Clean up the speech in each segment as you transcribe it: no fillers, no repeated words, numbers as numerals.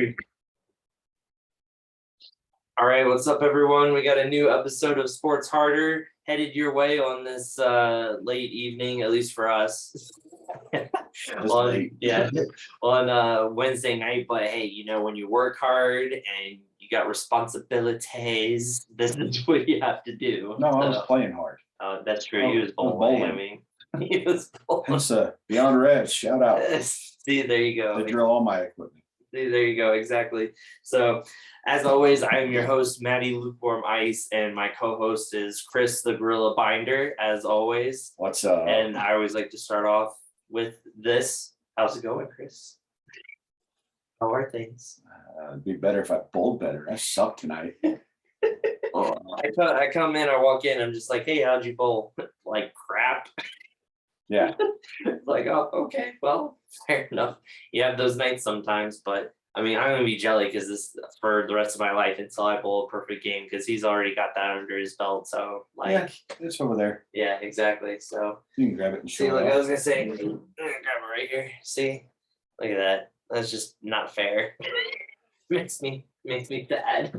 3. All right, what's up, everyone? We got a new episode of Sports Harder headed your way on this late evening, at least for us. on Wednesday night. But hey, you know, when you work hard and you got responsibilities, this is what you have to do. No, I was playing hard. That's true. He was bowling. I mean, he was bowling. Hence, Beyond Reds, shout out. See, there you go. They drill all my equipment. See, there you go. Exactly. So, as always, I am your host, Maddie Lukewarm Ice, and my co-host is Chris the Gorilla Binder, as always. What's up? And I always like to start off with this. How's it going, Chris? How are things? It'd be better if I bowled better. I suck tonight. I come in, I walk in, I'm just like, hey, how'd you bowl? Like crap. Yeah. Like, oh, okay, well, fair enough. You have those nights sometimes, but I mean, I'm gonna be jelly because this for the rest of my life until I bowl a perfect game because he's already got that under his belt. So like, yeah, it's over there. Yeah, exactly. So you can grab it and show see, it look, off. I was gonna say, grab it right here. See, look at that. That's just not fair. makes me sad.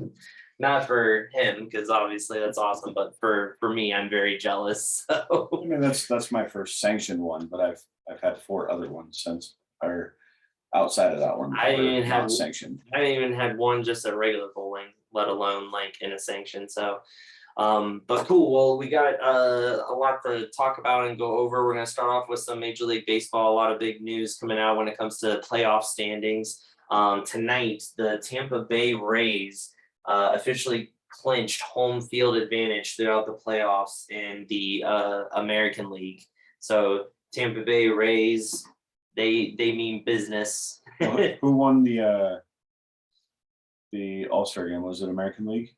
Not for him because obviously that's awesome, but for me, I'm very jealous. So I mean, that's my first sanctioned one, but I've had 4 other ones since or outside of that one. I didn't even have sanctioned. I didn't even had one just a regular bowling, let alone like in a sanction. So, but cool. Well, we got a lot to talk about and go over. We're gonna start off with some Major League Baseball. A lot of big news coming out when it comes to playoff standings. Tonight, the Tampa Bay Rays officially clinched home field advantage throughout the playoffs in the American League. So Tampa Bay Rays, they mean business. Who won the All-Star game? Was it American League?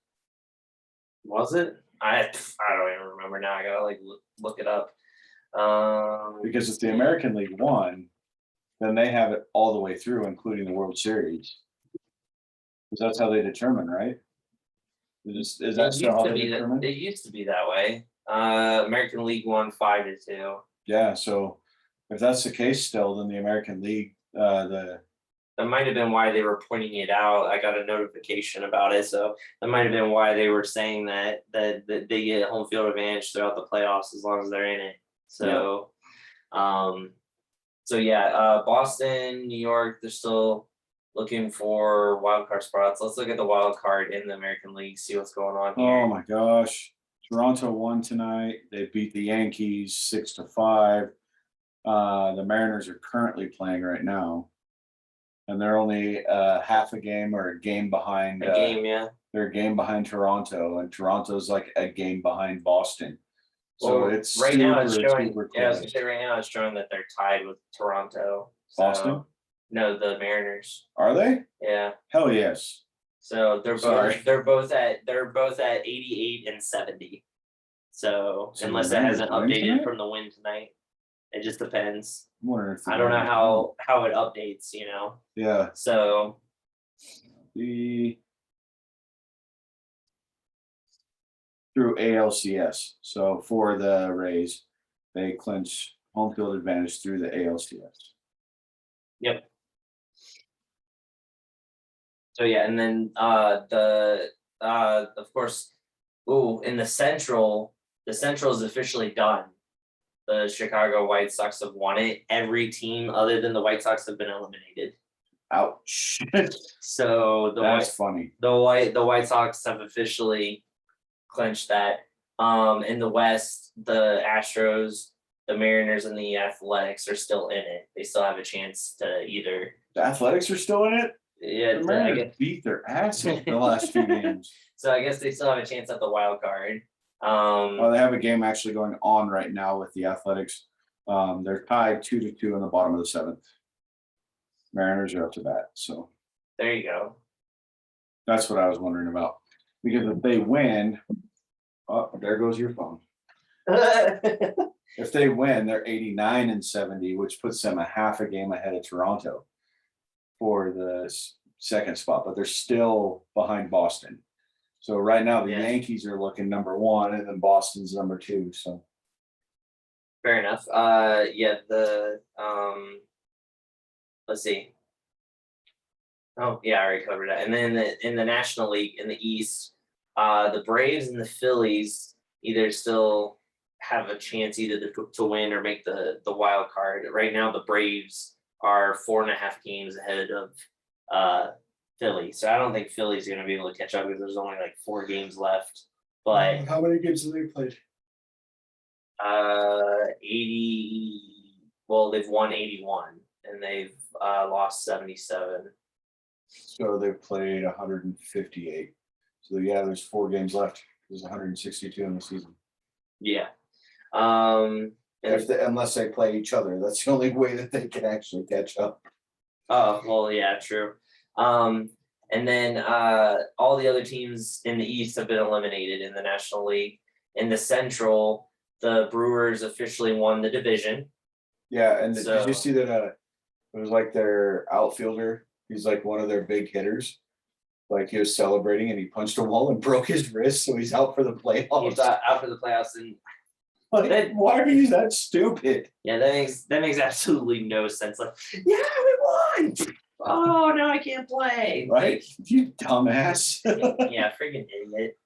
Was it? I don't even remember now. I gotta like look it up. Because if the American League won, then they have it all the way through, including the World Series. Because that's how they determine, right? Is that still how they determine? It used to be that way. American League won 5-2. Yeah, so if that's the case still, then the American League, that might have been why they were pointing it out. I got a notification about it, so that might have been why they were saying that they get home field advantage throughout the playoffs as long as they're in it. So, yeah. Boston, New York, they're still looking for wild card spots. Let's look at the wild card in the American League, see what's going on here. Oh my gosh. Toronto won tonight. They beat the Yankees 6-5. The Mariners are currently playing right now. And they're only half a game or a game behind. Yeah. They're a game behind Toronto, and Toronto's like a game behind Boston. So Well, it's right now it's showing. super Yeah, I was close. gonna say right now it's showing that they're tied with Toronto. So, Boston? No, the Mariners. Are they? Yeah. Hell yes. So Sorry. they're both at 88 and 70. So unless it hasn't updated from the win tonight, it just depends. I don't know how it updates, you know. Yeah. So through ALCS. So for the Rays, they clinch home field advantage through the ALCS. Yep. So yeah, and then of course, in the Central is officially done. The Chicago White Sox have won it. Every team other than the White Sox have been eliminated. Ouch. So funny. The White Sox have officially clinched that. In the West, the Astros, the Mariners, and the Athletics are still in it. They still have a chance to either. The Athletics are still in it? Yeah, the Mariners beat their ass in the last few games. So I guess they still have a chance at the wild card. They have a game actually going on right now with the Athletics. They're tied 2-2 in the bottom of the 7th. Mariners are up to bat. So there you go. That's what I was wondering about. Because if they win, there goes your phone. If they win, they're 89 and 70, which puts them a half a game ahead of Toronto for the second spot, but they're still behind Boston. So right now the Yankees are looking number 1 and then Boston's number 2. So fair enough. Let's see. Oh yeah, I already covered that. And then in the National League in the East, the Braves and the Phillies either still have a chance either to win or make the wild card. Right now, the Braves are 4.5 games ahead of Philly, so I don't think Philly's going to be able to catch up because there's only like 4 games left. But how many games have they played? 80. Well, they've won 81 and they've lost 77. So they've played 158. So yeah, there's 4 games left. There's 162 in the season. Yeah. Unless they play each other, that's the only way that they can actually catch up. Oh well, yeah, true. And then all the other teams in the East have been eliminated in the National League. In the Central, the Brewers officially won the division. Yeah, and So- did you see that? It was like their outfielder. He's like one of their big hitters. Like he was celebrating and he punched a wall and broke his wrist, so he's out for the playoffs. He's out for the playoffs, and Like, why are you that stupid? yeah, that makes absolutely no sense. Like, yeah, we won. Oh no, I can't play. Right? You dumbass. Yeah, freaking idiot.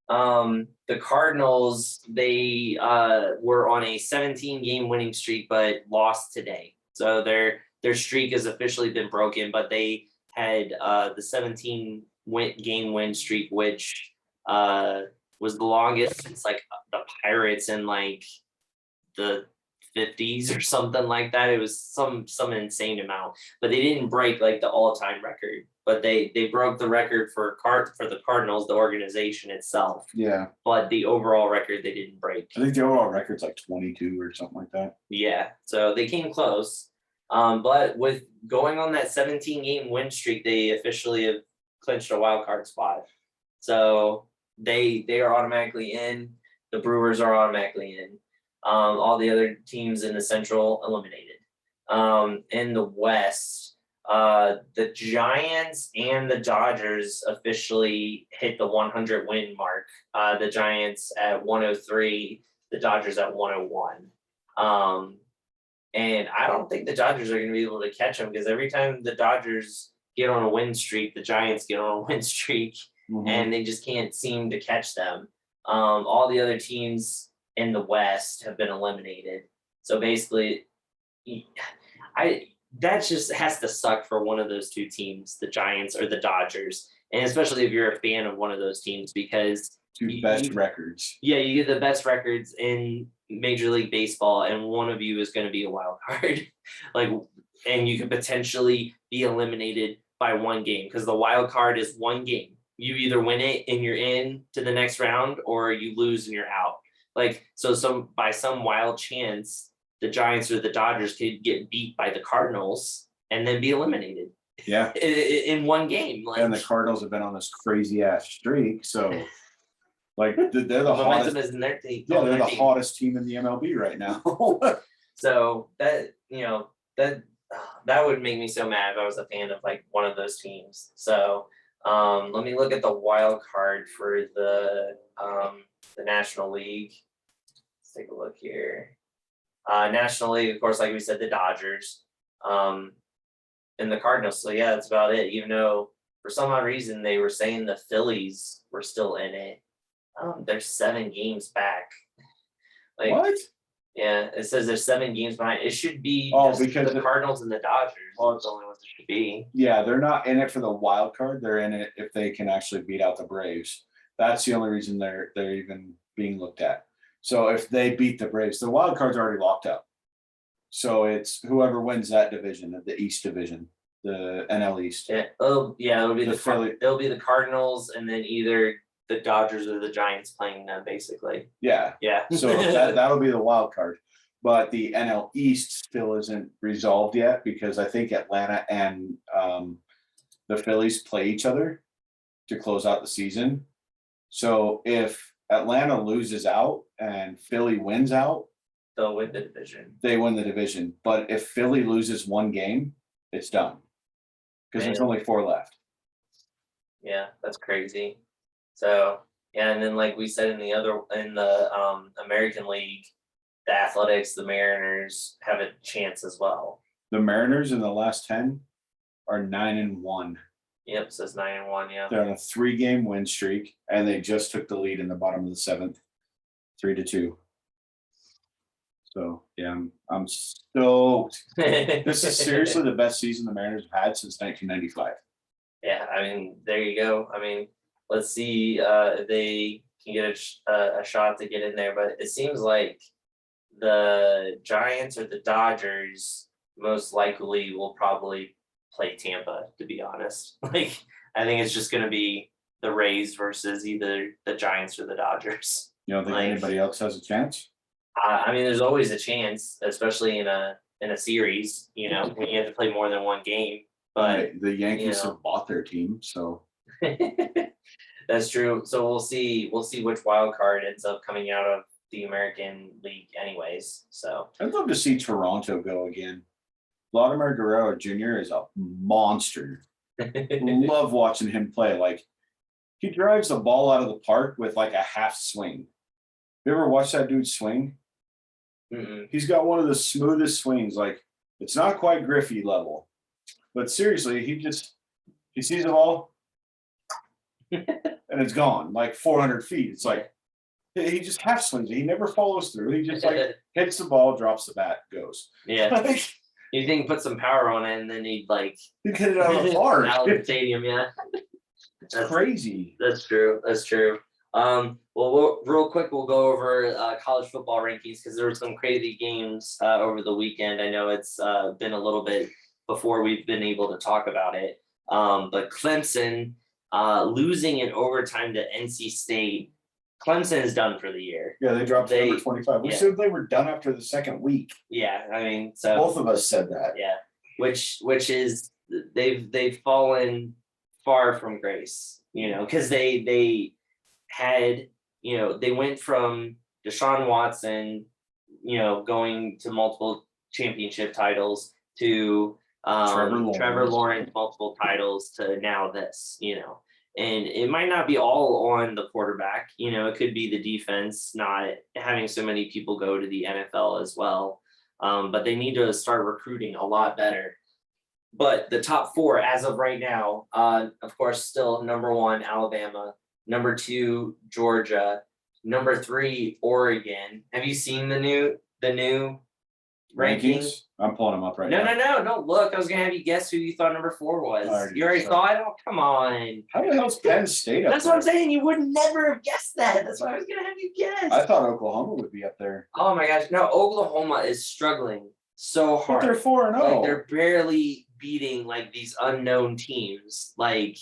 The Cardinals, they were on a 17-game winning streak, but lost today. So their streak has officially been broken, but they had the 17-game win streak, which was the longest since like the Pirates in like the 50s or something like that. It was some insane amount, but they didn't break like the all-time record. But they broke the record for the Cardinals, the organization itself. Yeah, But the overall record they didn't break. I think the overall record's like 22 or something like that. Yeah, so they came close. But with going on that 17-game win streak, they officially have clinched a wild card spot. So they are automatically in. The Brewers are automatically in. All the other teams in the Central eliminated. In the West, the Giants and the Dodgers officially hit the 100 win mark. The Giants at 103, the Dodgers at 101. And I don't think the Dodgers are going to be able to catch them because every time the Dodgers get on a win streak, the Giants get on a win streak, and they just can't seem to catch them. All the other teams in the West have been eliminated. So basically, that just has to suck for one of those two teams, the Giants or the Dodgers, and especially if you're a fan of one of those teams because Two best records. Yeah, you get the best records in Major League Baseball, and one of you is going to be a wild card, and you could potentially be eliminated by one game because the wild card is one game. You either win it and you're in to the next round, or you lose and you're out. So by some wild chance, the Giants or the Dodgers could get beat by the Cardinals and then be eliminated. Yeah, in one game. And the Cardinals have been on this crazy ass streak, so. Like they're the momentum hottest. is in their team. Yeah, they're the hottest team in the MLB right now. So that that would make me so mad if I was a fan of like one of those teams. So let me look at the wild card for the National League. Let's take a look here. National League, of course, like we said, the Dodgers, and the Cardinals. So yeah, that's about it. Even though for some odd reason they were saying the Phillies were still in it. They're 7 games back. What? Yeah, it says they're 7 games behind. It should be because the Cardinals and the Dodgers. Well, it's the only ones it should be. Yeah, they're not in it for the wild card. They're in it if they can actually beat out the Braves. That's the only reason they're even being looked at. So if they beat the Braves, the wild card's already locked up. So it's whoever wins that division, the East division, the NL East. Yeah. Oh, yeah. It'll be Philly. It'll be the Cardinals, and then either the Dodgers or the Giants playing them, basically. Yeah. Yeah. So that'll be the wild card. But the NL East still isn't resolved yet because I think Atlanta and the Phillies play each other to close out the season. So if Atlanta loses out and Philly wins out, they'll win the division. They win the division. But if Philly loses one game, it's done because there's only 4 left. Yeah, that's crazy. So yeah, and then like we said in the American League, the Athletics, the Mariners have a chance as well. The Mariners in the last 10 are 9-1. Yep, says 9-1. Yeah. They're on a 3-game win streak, and they just took the lead in the bottom of the 7th, 3-2. So yeah, I'm stoked. This is seriously the best season the Mariners have had since 1995. Yeah, I mean, there you go. I mean, let's see if they can get a shot to get in there. But it seems like the Giants or the Dodgers most likely will probably play Tampa, to be honest. Like, I think it's just going to be the Rays versus either the Giants or the Dodgers. You don't think anybody else has a chance? I mean, there's always a chance, especially in a series, when you have to play more than one game. But the Yankees have bought their team, so that's true. So we'll see which wild card ends up coming out of the American League anyways. So I'd love to see Toronto go again. Vladimir Guerrero Jr. is a monster. Love watching him play. Like, he drives the ball out of the park with like a half swing. You ever watch that dude swing? Mm-mm. He's got one of the smoothest swings. Like, it's not quite Griffey level, but seriously, he sees the ball and it's gone like 400 feet. It's like he just half swings it. He never follows through. He just like hits the ball, drops the bat, goes. Yeah. Like, You think put some power on it and then he'd like he'd hit it out of the park. out of the stadium, yeah. It's crazy. That's true. Well, real quick, we'll go over college football rankings because there were some crazy games over the weekend. I know it's been a little bit before we've been able to talk about it. But Clemson losing in overtime to NC State. Clemson is done for the year. Yeah, they dropped to number 25. We said they were done after the second week. Yeah, I mean, so both of us said that. Yeah, which is they've fallen far from grace, because they had, they went from Deshaun Watson, going to multiple championship titles to Trevor Lawrence multiple titles to now this, and it might not be all on the quarterback, it could be the defense not having so many people go to the NFL as well. But they need to start recruiting a lot better. But the top 4 as of right now, of course, still number 1, Alabama, number 2, Georgia, number 3, Oregon. Have you seen the new rankings? I'm pulling them up right now. No, don't look. I was gonna have you guess who you thought number 4 was. You already saw it? Oh, come on. How the hell's Penn State up That's there? what I'm saying. You would never have guessed that. That's why I was gonna have you guess. I thought Oklahoma would be up there. Oh my gosh. No, Oklahoma is struggling so hard. But they're 4-0. Like, they're barely beating like these unknown teams. Like,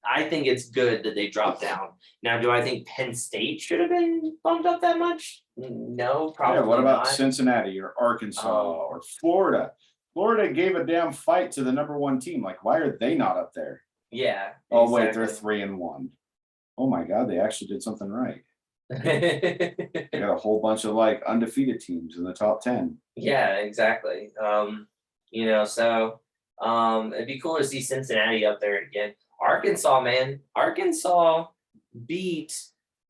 I think it's good that they dropped down. Now, do I think Penn State should have been bumped up that much? No, probably what about not. Cincinnati or Arkansas or Florida? Florida gave a damn fight to the number 1 team. Like, why are they not up there? Yeah. Oh, wait, they're 3-1. Oh my God, they actually did something right. They got a whole bunch of like undefeated teams in the top 10. Yeah, exactly. So it'd be cool to see Cincinnati up there again. Arkansas, man. Arkansas beat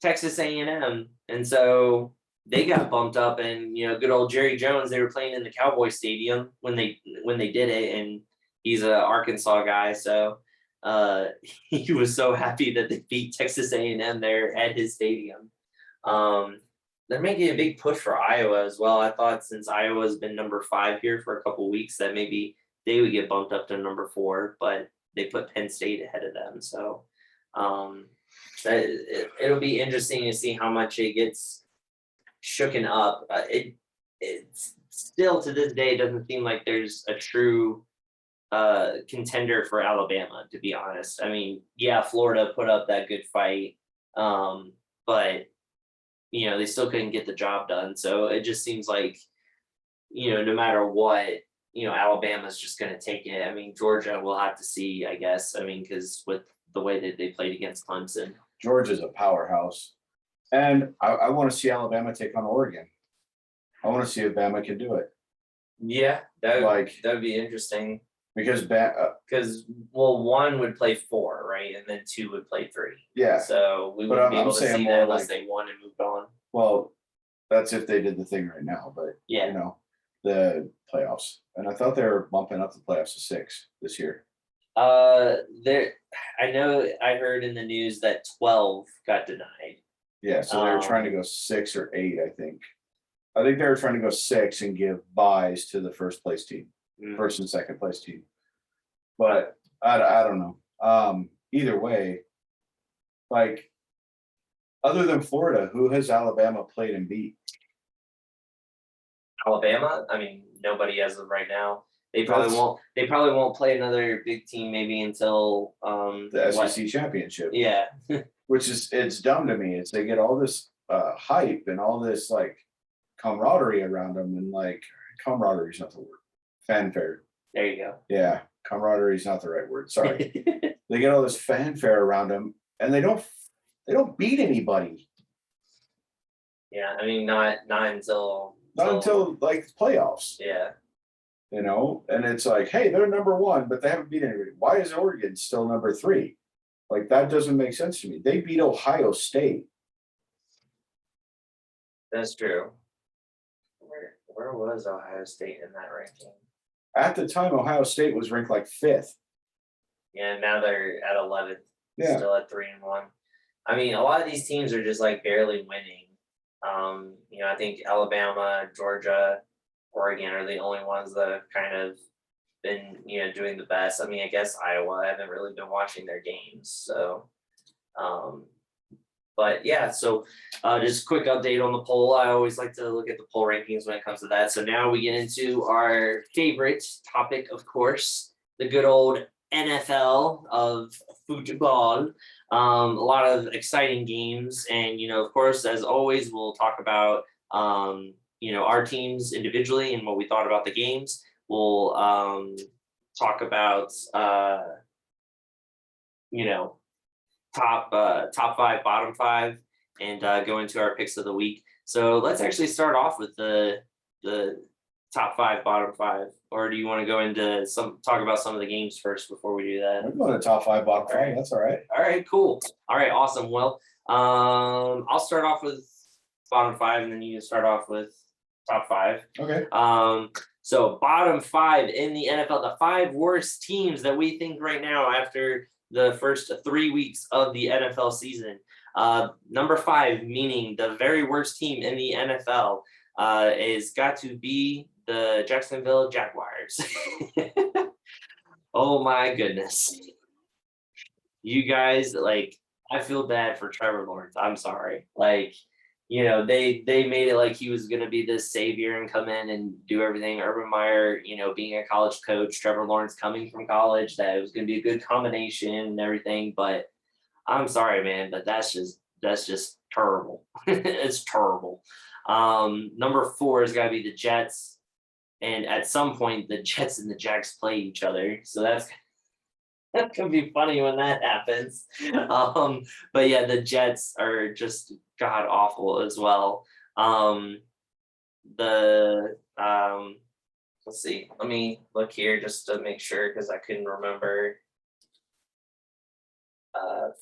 Texas A&M, and so they got bumped up. And good old Jerry Jones, they were playing in the Cowboy Stadium when they did it, and he's a Arkansas guy, so he was so happy that they beat Texas A&M there at his stadium. They're making a big push for Iowa as well. I thought since Iowa's been number 5 here for a couple weeks that maybe they would get bumped up to number 4, but they put Penn State ahead of them. So it'll be interesting to see how much it gets shooken up. It's still to this day doesn't seem like there's a true contender for Alabama, to be honest. I mean, yeah, Florida put up that good fight, but they still couldn't get the job done. So it just seems like, no matter what, Alabama's just going to take it. I mean, Georgia will have to see, I guess. I mean, because with the way that they played against Clemson. Georgia's a powerhouse. And I want to see Alabama take on Oregon. I want to see if Bama can do it. Yeah, that would be interesting. Because one would play 4, right? And then 2 would play 3. Yeah. So we wouldn't be able to see that unless they won and moved on. Well, that's if they did the thing right now. But, the playoffs. And I thought they were bumping up the playoffs to 6 this year. There, I know I heard in the news that 12 got denied. Yeah, so they're trying to go 6 or 8, I think. I think they were trying to go 6 and give buys to the first place team, first and second place team. But I don't know. Either way, like, other than Florida, who has Alabama played and beat? Alabama, I mean, nobody as of right now. They probably That's- won't. They probably won't play another big team maybe until The SEC championship. Yeah, Which is, it's dumb to me. It's they get all this hype and all this like camaraderie around them, and like camaraderie is not the word. Fanfare. there you go. Yeah, camaraderie is not the right word. Sorry. They get all this fanfare around them, and they don't beat anybody. Yeah, I mean, not until Not until like playoffs. yeah. You know, and it's like, hey, they're number 1, but they haven't beat anybody. Why is Oregon still number 3? Like, that doesn't make sense to me. They beat Ohio State. That's true. Where was Ohio State in that ranking? At the time, Ohio State was ranked like 5th. Yeah, now they're at 11th. Yeah. Still at 3-1. I mean, a lot of these teams are just like barely winning. I think Alabama, Georgia, Oregon are the only ones that have kind of been, doing the best. I mean, I guess Iowa, I haven't really been watching their games. So, but yeah, so just a quick update on the poll. I always like to look at the poll rankings when it comes to that. So now we get into our favorite topic, of course, the good old NFL of football. A lot of exciting games. And, of course, as always, we'll talk about, our teams individually and what we thought about the games. We'll talk about, top 5, bottom 5, and go into our picks of the week. So let's actually start off with the top 5, bottom 5, or do you want to go into talk about some of the games first before we do that? I'm going to top 5, bottom 5. All right. That's all right. All right, cool. All right, awesome. Well, I'll start off with bottom 5, and then you can start off with top 5. Okay. So bottom 5 in the NFL, the 5 worst teams that we think right now after the first 3 weeks of the NFL season. Number 5, meaning the very worst team in the NFL, is got to be the Jacksonville Jaguars. Oh my goodness. You guys, I feel bad for Trevor Lawrence. I'm sorry. They made it like he was going to be this savior and come in and do everything. Urban Meyer, being a college coach, Trevor Lawrence coming from college, that it was going to be a good combination and everything. But I'm sorry, man, but that's just terrible. It's terrible. Number 4 has got to be the Jets. And at some point, the Jets and the Jags play each other. So that could be funny when that happens. But yeah, the Jets are just god awful as well. Let's see. Let me look here just to make sure because I couldn't remember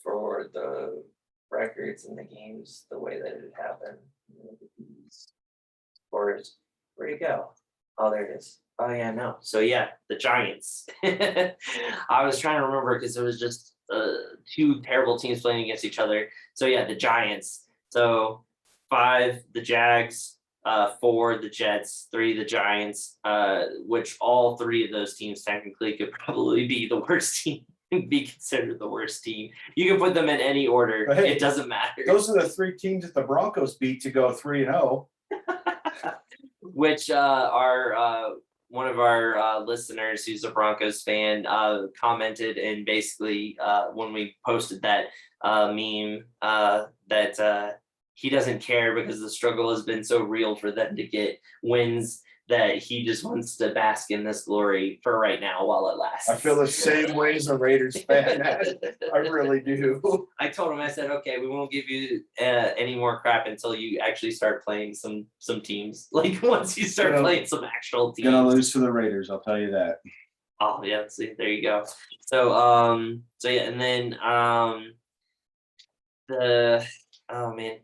for the records and the games the way that it happened. Scores. Where'd it go? Oh, there it is. Oh yeah, no. So yeah, the Giants. I was trying to remember because it was just 2 terrible teams playing against each other. So yeah, the Giants. So 5, the Jags, 4, the Jets, 3, the Giants, which all 3 of those teams technically could probably be the worst team, be considered the worst team. You can put them in any order. Hey, it doesn't matter. Those are the 3 teams that the Broncos beat to go 3-0. Which one of our listeners who's a Broncos fan commented, and basically when we posted that meme that he doesn't care because the struggle has been so real for them to get wins that he just wants to bask in this glory for right now while it lasts. I feel the same way as a Raiders fan. I really do. I told him, I said, okay, we won't give you any more crap until you actually start playing some teams. Like once you start playing some actual teams. Gonna lose to the Raiders, I'll tell you that. Oh yeah, see, there you go. So yeah, and then oh man,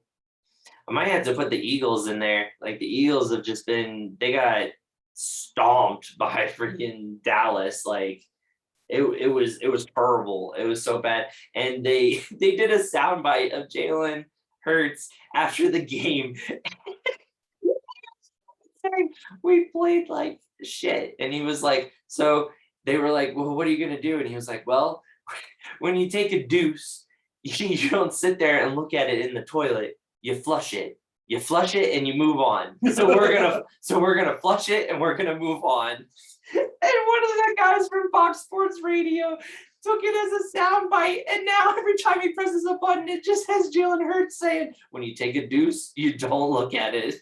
I might have to put the Eagles in there. Like the Eagles have they got stomped by freaking Dallas. Like it was terrible. It was so bad. And they did a soundbite of Jalen Hurts after the game. We played like shit. And he was like, so they were like, well, what are you gonna do? And he was like, well, when you take a deuce, you don't sit there and look at it in the toilet. You flush it. You flush it and you move on. So we're gonna flush it and we're gonna move on. And one of the guys from Fox Sports Radio took it as a soundbite, and now every time he presses a button, it just has Jalen Hurts saying, "When you take a deuce, you don't look at it."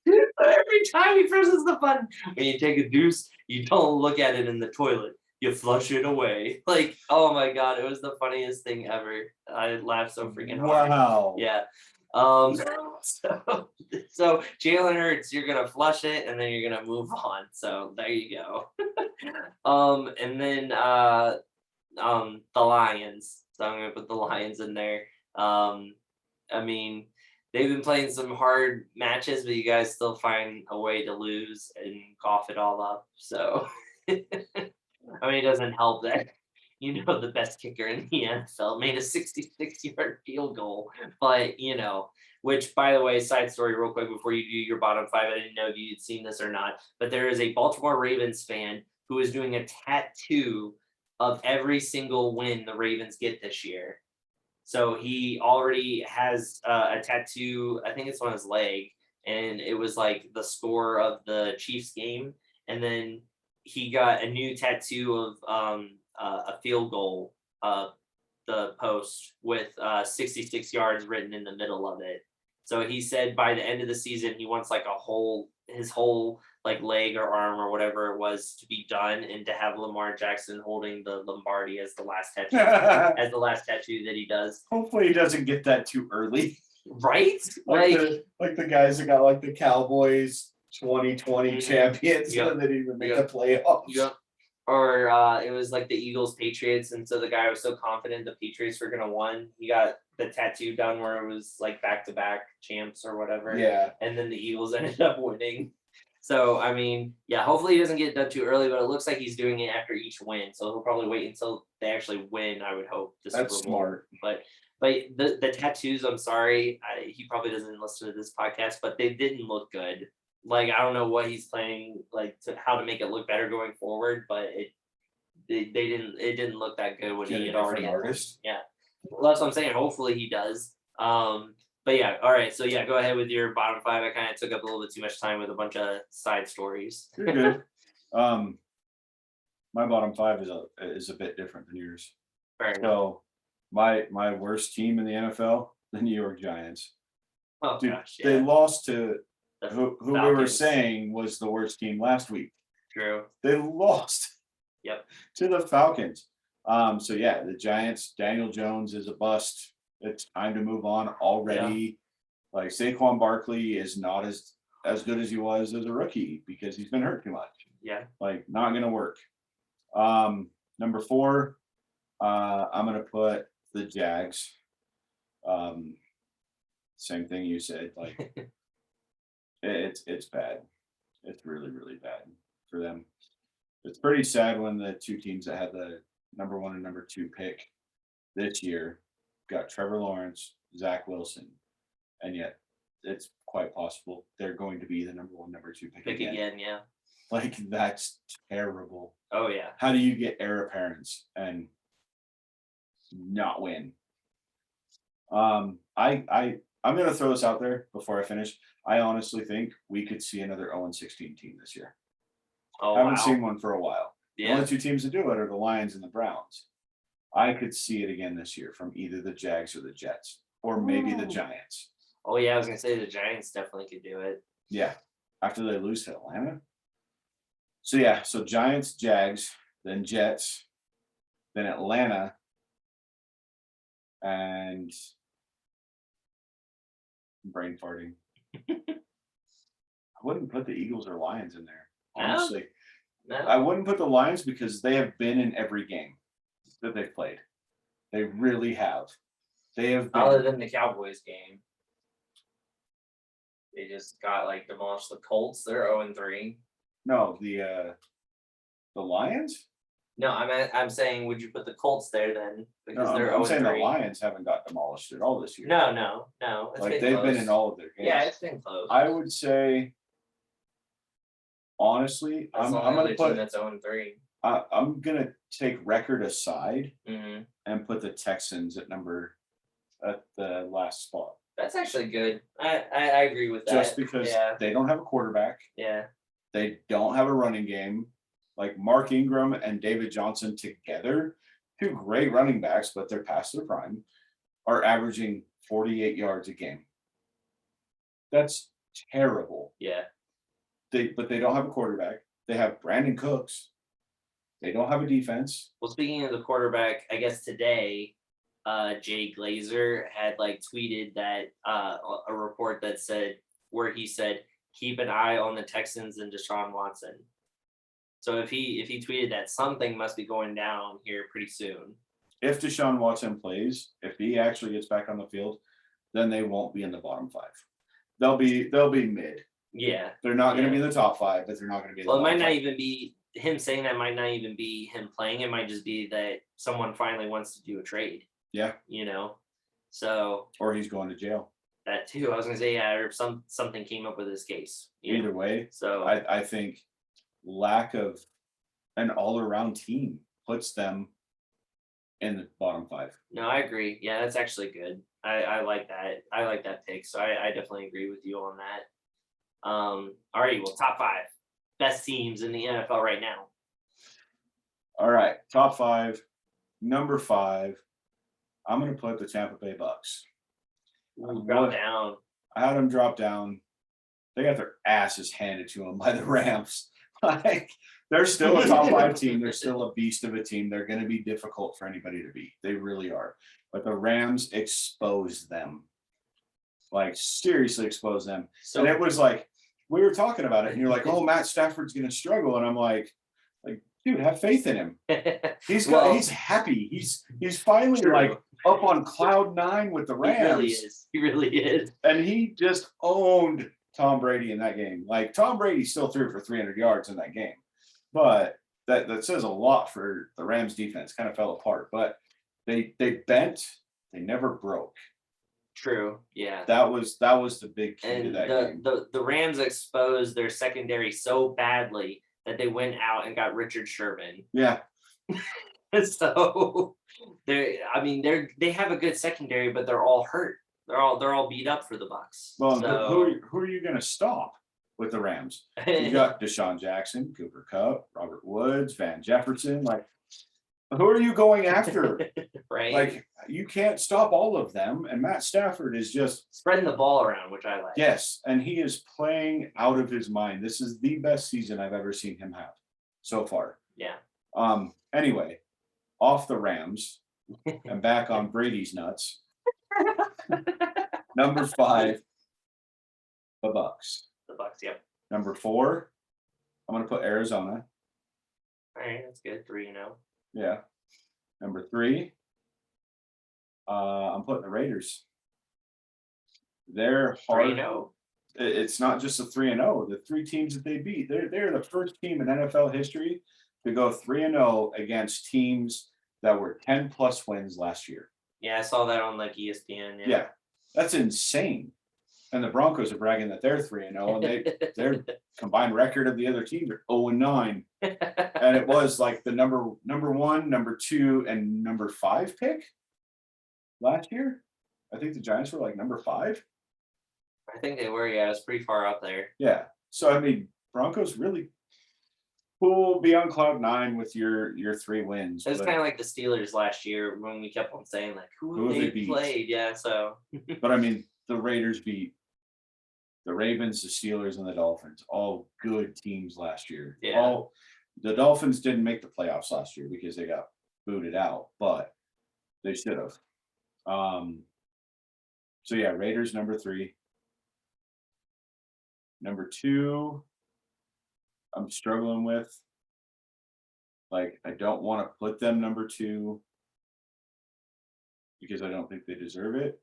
Every time he presses the button, when you take a deuce, you don't look at it in the toilet. You flush it away. Like, oh my god, it was the funniest thing ever. I laughed so freaking hard. Wow. Yeah. So Jalen Hurts, you're gonna flush it and then you're gonna move on. So there you go. And then the Lions. So I'm gonna put the Lions in there. I mean, they've been playing some hard matches, but you guys still find a way to lose and cough it all up. So I mean, it doesn't help that the best kicker in the NFL made a 66-yard field goal, but which, by the way, side story real quick before you do your bottom five, I didn't know if you'd seen this or not, but there is a Baltimore Ravens fan who is doing a tattoo of every single win the Ravens get this year. So he already has a tattoo, I think it's on his leg, and it was like the score of the Chiefs game, and then he got a new tattoo of a field goal, the post with 66 yards written in the middle of it. So he said by the end of the season, he wants like his whole like leg or arm or whatever it was to be done, and to have Lamar Jackson holding the Lombardi as the last tattoo, that he does. Hopefully he doesn't get that too early. Right? Like the guys that got like the Cowboys 2020 champions that didn't even make the playoffs. Yep. Or it was like the Eagles Patriots, and so the guy was so confident the Patriots were gonna win. He got the tattoo done where it was like back-to-back champs or whatever. Yeah. And then the Eagles ended up winning. So I mean, yeah, hopefully he doesn't get it done too early, but it looks like he's doing it after each win. So he'll probably wait until they actually win, I would hope. That's smart. But the tattoos, I'm sorry, he probably doesn't listen to this podcast, but they didn't look good. Like, I don't know what he's planning, like, how to make it look better going forward, but it didn't look that good when he had already artist. Yeah, well, that's what I'm saying. Hopefully he does. But yeah, all right. So yeah, go ahead with your bottom five. I kind of took up a little bit too much time with a bunch of side stories. You're good. My bottom five is a bit different than yours. Fair enough. So my worst team in the NFL, the New York Giants. Oh Dude, gosh, yeah. they lost to who we were Falcons. saying was the worst team last week. True. They lost. Yep. To the Falcons. So yeah, the Giants, Daniel Jones is a bust. It's time to move on already. Yeah. Like Saquon Barkley is not as good as he was as a rookie because he's been hurt too much. Yeah. Like, not gonna work. Number 4, I'm gonna put the Jags. Same thing you said. Like, it's bad. It's really, really bad for them. It's pretty sad when the two teams that had the number 1 and number 2 pick this year got Trevor Lawrence, Zach Wilson, and yet it's quite possible they're going to be the number 1, number 2 pick again. Yeah. Like, that's terrible. Oh yeah. How do you get heir apparents and not win? I'm gonna throw this out there before I finish. I honestly think we could see another 0-16 team this year. Oh, haven't seen one for a while. Yeah. The only 2 teams that do it are the Lions and the Browns. I could see it again this year from either the Jags or the Jets, or maybe the Giants. Oh yeah, I was gonna say the Giants definitely could do it. Yeah, after they lose to Atlanta. So yeah, so Giants, Jags, then Jets, then Atlanta, and brain farting. I wouldn't put the Eagles or Lions in there, honestly. No. I wouldn't put the Lions because they have been in every game that they've played. They really have. They have been. Other than the Cowboys game. They just got demolished the Colts. They're 0-3. No, the Lions? No, I'm saying, would you put the Colts there then? No, Because they're I'm saying the 0-3. Lions haven't got demolished at all this year. No. It's Like been they've close. been in all of their games. Yeah, it's been close. I would say, honestly, That's I'm the only gonna other team put. that's 0-3. I'm gonna take record aside Mm-hmm. and put the Texans at the last spot. That's actually good. I agree with that. Just because they don't have a quarterback, Yeah. they don't have a running game. Like Mark Ingram and David Johnson together, two great running backs, but they're past their prime, are averaging 48 yards a game. That's terrible. Yeah. But they don't have a quarterback. They have Brandon Cooks. They don't have a defense. Well, speaking of the quarterback, I guess today, Jay Glazer had like tweeted that a report that said where he said keep an eye on the Texans and Deshaun Watson. So if he tweeted that, something must be going down here pretty soon. If Deshaun Watson plays, if he actually gets back on the field, then they won't be in the bottom five. They'll be mid. Yeah. They're not going to be in the top five, but they're not going to be in the Well, it bottom might not five. even be him saying that, might not even be him playing. It might just be that someone finally wants to do a trade. Yeah. So. Or he's going to jail. That too. I was gonna say, yeah, or something came up with his case. Either way, So I think lack of an all-around team puts them in the bottom five. No, I agree. Yeah, that's actually good. I like that. I like that pick. So I definitely agree with you on that. All right, well, top 5 best teams in the NFL right now. All right, top 5. Number 5, I'm going to put the Tampa Bay Bucks. Drop down. I had them drop down. They got their asses handed to them by the Rams. Like, they're still a top 5 team. They're still a beast of a team. They're going to be difficult for anybody to beat. They really are. But the Rams exposed them. Like, seriously exposed them. So, and it was like, we were talking about it, and you're like, oh, Matt Stafford's going to struggle. And I'm like, dude, have faith in him. He's happy. He's finally true. like up on cloud 9 with the Rams. He really is. And he just owned Tom Brady in that game. Like, Tom Brady still threw for 300 yards in that game. But that says a lot for the Rams defense. Kind of fell apart. But they bent, they never broke. True. Yeah. That was the big key to that game. The Rams exposed their secondary so badly that they went out and got Richard Sherman. Yeah. So they have a good secondary, but they're all hurt. They're all beat up for the Bucks. Well, so, who are you going to stop with the Rams? You got Deshaun Jackson, Cooper Kupp, Robert Woods, Van Jefferson. Like, who are you going after? Right. Like, you can't stop all of them. And Matt Stafford is just spreading the ball around, which I like. Yes, and he is playing out of his mind. This is the best season I've ever seen him have so far. Yeah. Anyway, off the Rams and back on Brady's nuts. Number 5, the Bucks. The Bucks, yep. Number 4, I'm going to put Arizona. All right, that's good. 3-0. Yeah. Number 3, I'm putting the Raiders. They're hard. 3-0. It's not just a 3-0. The 3 teams that they beat, they're the first team in NFL history to go 3-0 against teams that were 10+ wins last year. Yeah, I saw that on like ESPN. Yeah, that's insane. And the Broncos are bragging that they're 3-0, and their combined record of the other teams are 0-9. And it was like the number 1, number 2, and number 5 pick last year. I think the Giants were like number 5. I think they were. Yeah, it's pretty far up there. Yeah. So I mean, Broncos really cool. Be on cloud 9 with your 3 wins. It's kind of like the Steelers last year when we kept on saying like who have they they beat? played. Yeah. So. But I mean, the Raiders beat the Ravens, the Steelers, and the Dolphins. All good teams last year. Yeah. The Dolphins didn't make the playoffs last year because they got booted out, but they should have. So yeah, Raiders number 3. Number 2, I'm struggling with. Like, I don't want to put them number 2 because I don't think they deserve it.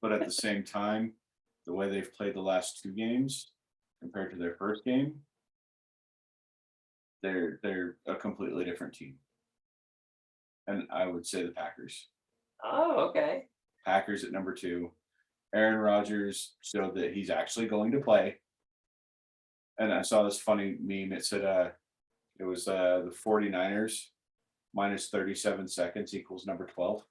But at the same time, the way they've played the last 2 games compared to their first game, they're a completely different team. And I would say the Packers. Oh, okay. Packers at number 2. Aaron Rodgers showed that he's actually going to play. And I saw this funny meme. It said it was the 49ers minus 37 seconds equals number 12.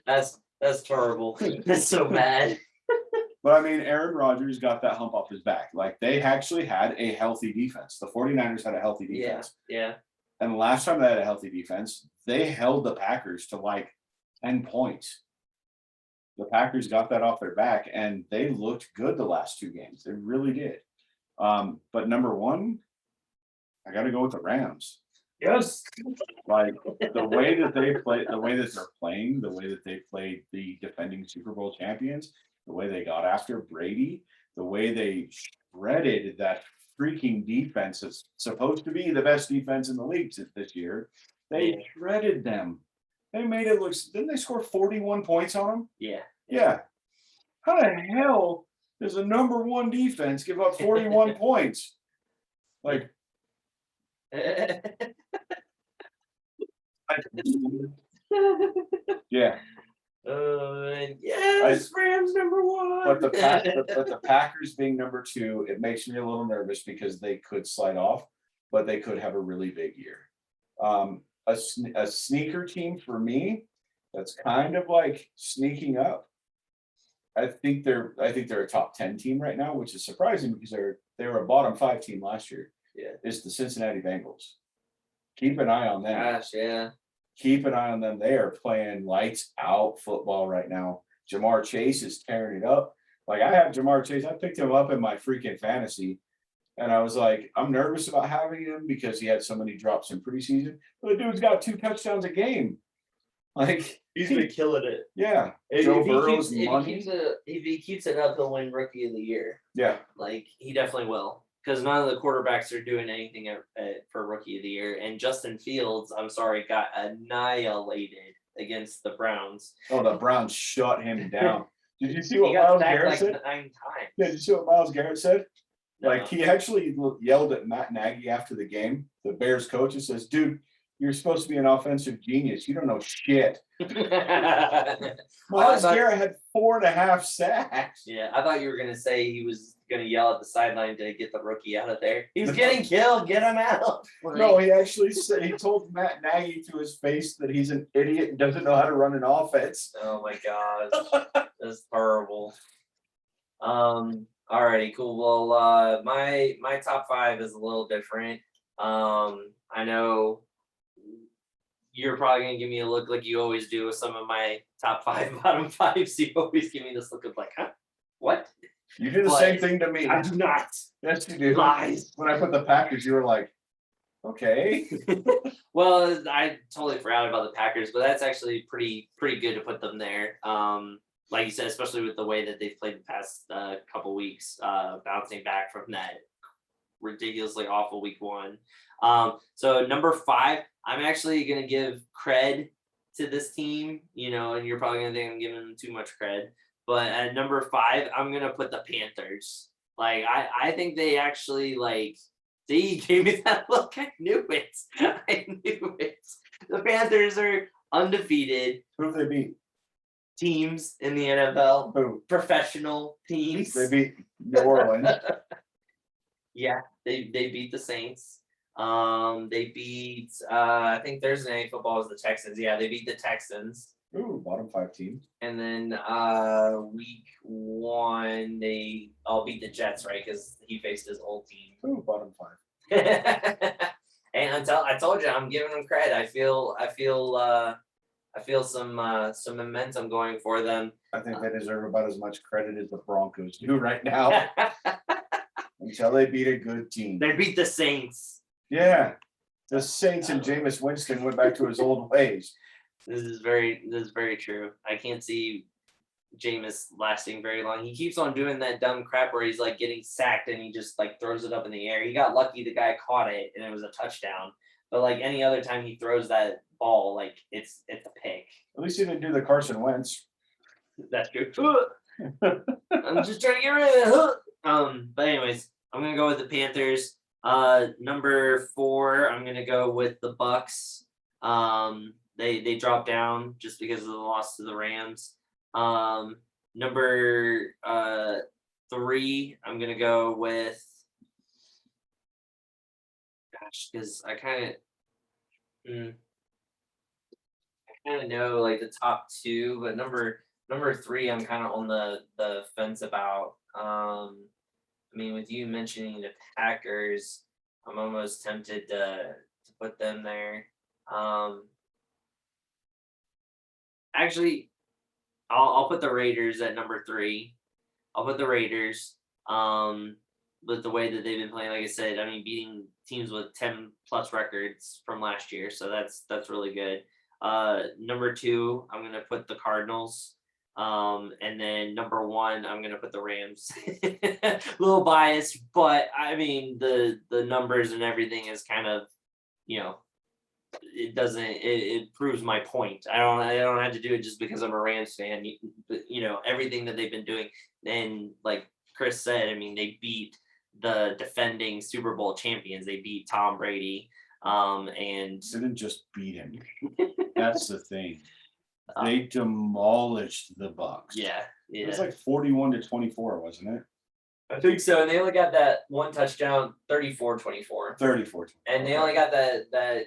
That's terrible. That's so bad. But I mean, Aaron Rodgers got that hump off his back. Like, they actually had a healthy defense. The 49ers had a healthy defense. Yeah. And the last time they had a healthy defense, they held the Packers to like 10 points. The Packers got that off their back, and they looked good the last 2 games. They really did. But number 1, I got to go with the Rams. Yes. Like, the way that they play, the way that they're playing, the way that they played the defending Super Bowl champions, the way they got after Brady, the way they shredded that freaking defense that's supposed to be the best defense in the league this year. They shredded them. They made it look. Didn't they score 41 points on them? Yeah. How the hell does a number 1 defense give up 41 points? Like, yeah. Yes, Rams number 1. But the Packers being number 2, it makes me a little nervous because they could slide off, but they could have a really big year. A sneaker team for me that's kind of like sneaking up. I think they're a top 10 team right now, which is surprising because they were a bottom 5 team last year. Yeah. Is the Cincinnati Bengals. Keep an eye on them. Gosh, yeah. Keep an eye on them. They are playing lights out football right now. Jamar Chase is tearing it up. Like, I have Jamar Chase. I picked him up in my freaking fantasy. And I was like, I'm nervous about having him because he had so many drops in preseason. But the dude's got 2 touchdowns a game. Like, He's been killing it. Yeah. If Joe he Burrow's keeps, money. if he keeps it up, he'll win Rookie of the Year. Yeah. Like, he definitely will. Because none of the quarterbacks are doing anything for Rookie of the Year. And Justin Fields, I'm sorry, got annihilated against the Browns. Oh, the Browns shut him down. Did you see He what got Myles sacked Garrett like said? 9 times. Yeah, did you see what Myles Garrett said? No. Like, he actually yelled at Matt Nagy after the game, the Bears coach, and says, dude, you're supposed to be an offensive genius. You don't know shit. Myles Garrett had 4.5 sacks. Yeah, I thought you were gonna say he was gonna yell at the sideline to get the rookie out of there. He's getting killed. Get him out. No, he actually said, he told Matt Nagy to his face that he's an idiot and doesn't know how to run an offense. Oh my gosh, that's horrible. Alrighty, cool. Well, my top 5 is a little different. I know you're probably gonna give me a look like you always do with some of my top 5, bottom 5s. You always give me this look of like, huh? What? You do the same thing to me. I do not. Yes, you do. Lies. When I put the Packers, you were like, okay. Well, I totally forgot about the Packers, but that's actually pretty good to put them there. Like you said, especially with the way that they've played the past couple weeks, bouncing back from that ridiculously awful week 1. So number 5, I'm actually gonna give cred to this team, and you're probably gonna think I'm giving them too much cred. But at number 5, I'm gonna put the Panthers. Like, I think they actually, like, they gave me that look. I knew it. I knew it. The Panthers are undefeated. Who have they beat? Teams in the NFL. Who? Professional teams. They beat New Orleans. Yeah, they beat the Saints. They beat I think Thursday Night Football is the Texans. Yeah, they beat the Texans. Ooh, bottom 5 team. And then week 1 they all beat the Jets, right? Because he faced his old team. Ooh, bottom 5. And I told you I'm giving them credit. I feel some momentum going for them. I think they deserve about as much credit as the Broncos do right now. Until they beat a good team. They beat the Saints. Yeah. The Saints and Jameis Winston went back to his old ways. This is very true. I can't see Jameis lasting very long. He keeps on doing that dumb crap where he's like getting sacked and he just like throws it up in the air. He got lucky, the guy caught it and it was a touchdown. But like any other time he throws that ball, like it's a pick. At least he didn't do the Carson Wentz. That's true. I'm just trying to get rid of it. But anyways, I'm gonna go with the Panthers. Number 4, I'm gonna go with the Bucks. They dropped down just because of the loss to the Rams. Number 3, I'm gonna go with, gosh, because I kind of know like the top 2, but number 3, I'm kind of on the fence about. I mean, with you mentioning the Packers, I'm almost tempted to put them there. Um, Actually, I'll put the Raiders at number 3. I'll put the Raiders. With the way that they've been playing, like I said, I mean, beating teams with 10 plus records from last year, so that's really good. Number 2, I'm gonna put the Cardinals. And then number 1, I'm gonna put the Rams. A little biased, but I mean the numbers and everything is kind of, you know, it proves my point. I don't have to do it just because I'm a Rams fan. Everything that they've been doing, and like Chris said, I mean, they beat the defending Super Bowl champions. They beat Tom Brady. And Didn't just beat him. That's the thing. Uh, They demolished the Bucks. yeah, It was yeah. like 41-24, wasn't it? I think so. And they only got that one touchdown, 34-24. 34. And they only got that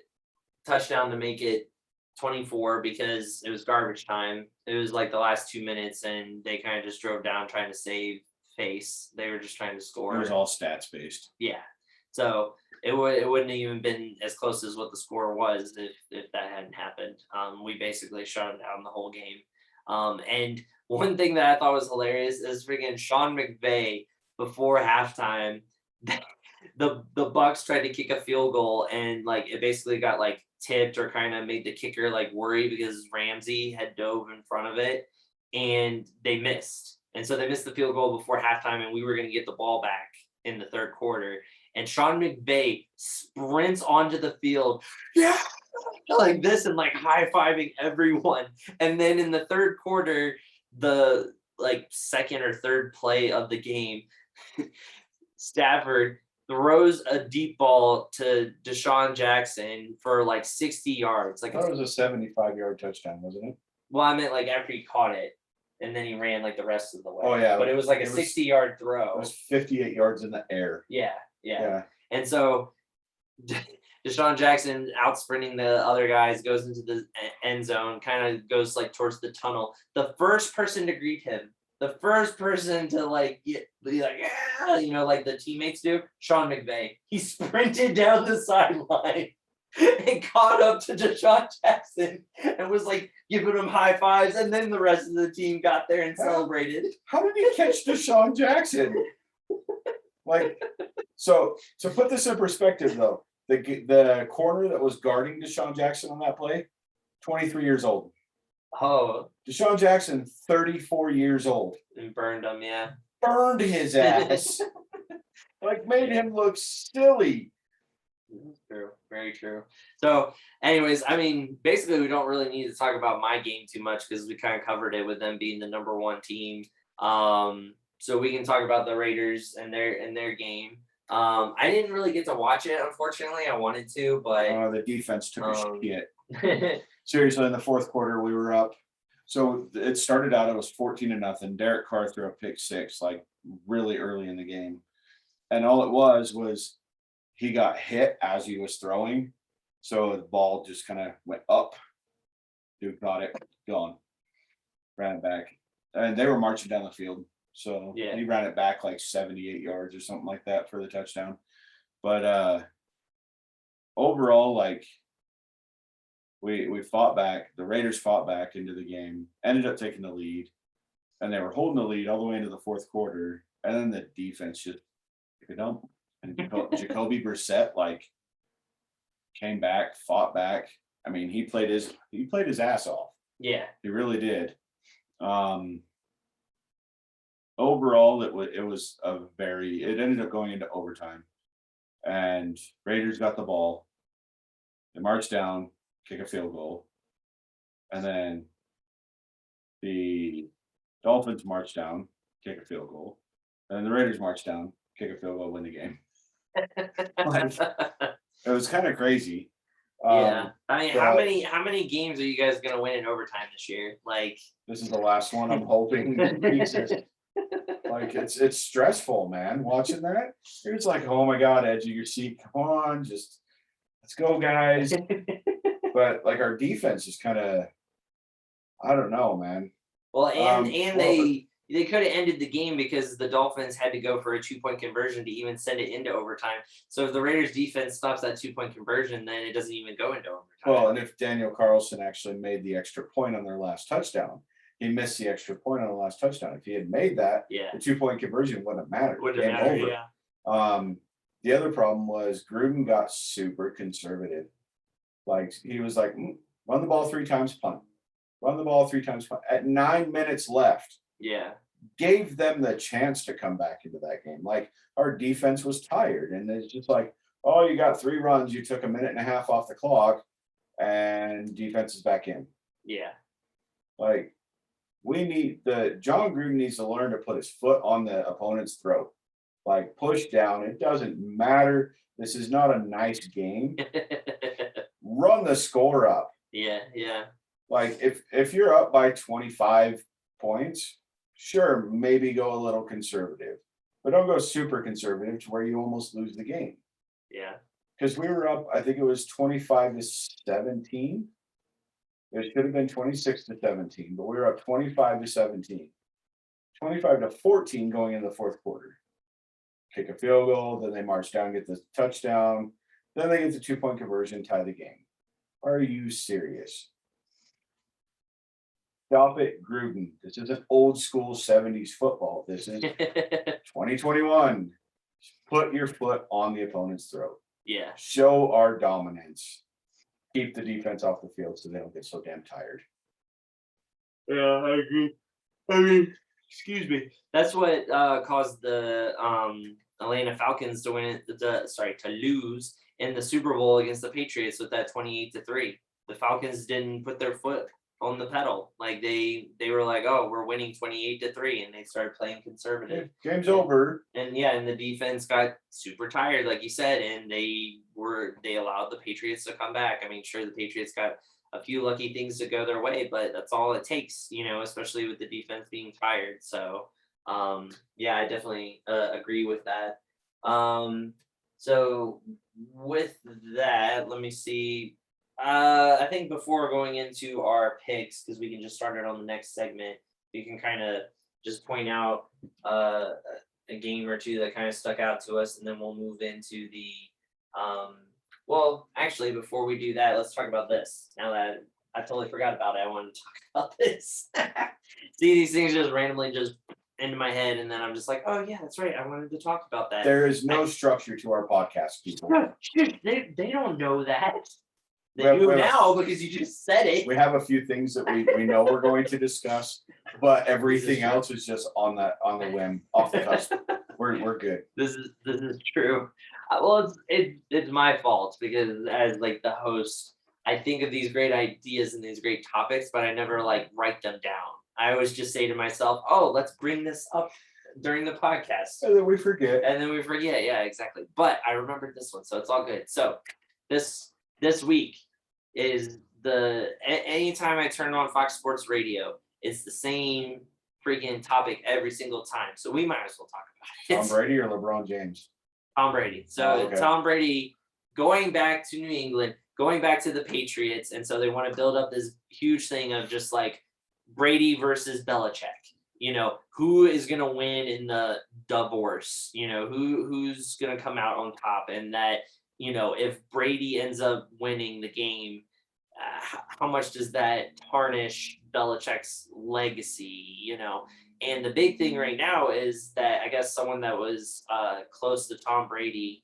touchdown to make it 24 because it was garbage time. It was like the last 2 minutes, and they kind of just drove down trying to save face. They were just trying to score. It was all stats based. Yeah. So it wouldn't have even been as close as what the score was if that hadn't happened. We basically shut them down the whole game. And one thing that I thought was hilarious is freaking Sean McVay before halftime. The Bucks tried to kick a field goal, and like it basically got like tipped or kind of made the kicker like worry because Ramsey had dove in front of it, and they missed. And so they missed the field goal before halftime, and we were going to get the ball back in the third quarter. And Sean McVay sprints onto the field, yeah, like this, and like high-fiving everyone. And then in the third quarter, the like second or third play of the game, Stafford throws a deep ball to Deshaun Jackson for like 60 yards. Like, I thought it was a 75-yard touchdown, wasn't it? well, I meant like after he caught it, and then he ran like the rest of the way. Oh, yeah. But it was like a It was- 60-yard throw. It was 58 yards in the air. Yeah. Yeah. And so Deshaun Jackson out sprinting the other guys, goes into the end zone, kind of goes like towards the tunnel. The first person to greet him, the first person to like be like, yeah, like the teammates do, Sean McVay. He sprinted down the sideline and caught up to Deshaun Jackson and was like giving him high fives. And then the rest of the team got there and celebrated. How did he catch Deshaun Jackson? Like, so to put this in perspective, though, the corner that was guarding Deshaun Jackson on that play, 23 years old. Oh, Deshaun Jackson, 34 years old. and burned him, yeah. Burned his ass. Like, made him look silly. True, very true. So, anyways, I mean, basically, we don't really need to talk about my game too much because we kind of covered it with them being the number 1 team. So we can talk about the Raiders and their game. I didn't really get to watch it, unfortunately. I wanted to, but The defense took a shit. yeah, Seriously, in the fourth quarter, we were up. So it started out, it was 14-0. Derek Carr threw a pick 6, like really early in the game. And all it was he got hit as he was throwing. So the ball just kind of went up. Dude got it, gone. Ran it back. And they were marching down the field. So Yeah. he ran it back like 78 yards or something like that for the touchdown. But overall, like we fought back. The Raiders fought back into the game, ended up taking the lead, and they were holding the lead all the way into the fourth quarter. And then the defense just took a dump. And Jacoby Brissett like came back, fought back. I mean, he played his ass off. yeah, He really did. Overall, it ended up going into overtime, and Raiders got the ball. They marched down, kick a field goal, and then the Dolphins marched down, kick a field goal, and then the Raiders marched down, kick a field goal, win the game. Like, it was kind of crazy. Yeah, I mean, but how many games are you guys gonna win in overtime this year? Like, this is the last one. I'm hoping. Jesus. Like it's stressful, man. Watching that, it's like, oh my god, edge of your seat. Come on, just let's go, guys. But like our defense is kind of, I don't know, man. well, and Well, they could have ended the game because the Dolphins had to go for a 2-point conversion to even send it into overtime. So if the Raiders defense stops that 2-point conversion, then it doesn't even go into overtime. Well, and if Daniel Carlson actually made the extra point on their last touchdown, he missed the extra point on the last touchdown. If he had made that, yeah, the 2-point conversion wouldn't have mattered. wouldn't Game matter. over. Yeah, The other problem was Gruden got super conservative. Like he was like, run the ball 3 times, punt. Run the ball 3 times, punt. At 9 minutes left, yeah, gave them the chance to come back into that game. Like our defense was tired, and it's just like, oh, you got 3 runs, you took a minute and a half off the clock, and defense is back in. yeah. Like John Gruden needs to learn to put his foot on the opponent's throat. Like push down. It doesn't matter. This is not a nice game. Run the score up. Yeah, yeah. Like if you're up by 25 points, sure, maybe go a little conservative, but don't go super conservative to where you almost lose the game. Yeah. Because we were up, I think it was 25-17. It should have been 26-17, but we were up 25-17. 25-14 going into the fourth quarter. Kick a field goal, then they march down, get the touchdown, then they get the 2-point conversion, tie the game. Are you serious? Stop it, Gruden. This isn't old school 70s football. This is 2021. Put your foot on the opponent's throat. Yeah. Show our dominance. Keep the defense off the field so they don't get so damn tired. Yeah, I agree. I mean, excuse me. That's what caused the Atlanta Falcons to to lose in the Super Bowl against the Patriots with that 28-3. The Falcons didn't put their foot on the pedal. Like they were like, oh, we're winning 28-3, and they started playing conservative. Game's over. And yeah, and the defense got super tired, like you said, and they allowed the Patriots to come back. I mean, sure, the Patriots got a few lucky things to go their way, but that's all it takes, especially with the defense being tired. So yeah, I definitely agree with that. So with that, let me see. I think before going into our picks, because we can just start it on the next segment, you can kind of just point out a game or two that kind of stuck out to us, and then we'll move into the well, actually, before we do that, let's talk about this. Now that I totally forgot about it, I wanted to talk about this. See, these things just randomly just into my head, and then I'm just like, oh yeah, that's right, I wanted to talk about that. There is no structure to our podcast, people. They don't know that. They do now because you just said it. We have a few things that we know we're going to discuss, but everything else is just on the whim, off the cusp. We're good. This is true. Well, it's my fault because as like the host, I think of these great ideas and these great topics, but I never like write them down. I always just say to myself, "Oh, let's bring this up during the podcast," and then we forget. Yeah, exactly. But I remembered this one, so it's all good. So this week is anytime I turn on Fox Sports Radio, it's the same freaking topic every single time. So we might as well talk about it. Tom Brady or LeBron James? Tom Brady. So Tom Brady going back to New England, going back to the Patriots, and so they want to build up this huge thing of just like Brady versus Belichick. Who is gonna win in the divorce? Who's gonna come out on top, and that if Brady ends up winning the game, how much does that tarnish Belichick's legacy? And the big thing right now is that I guess someone that was close to Tom Brady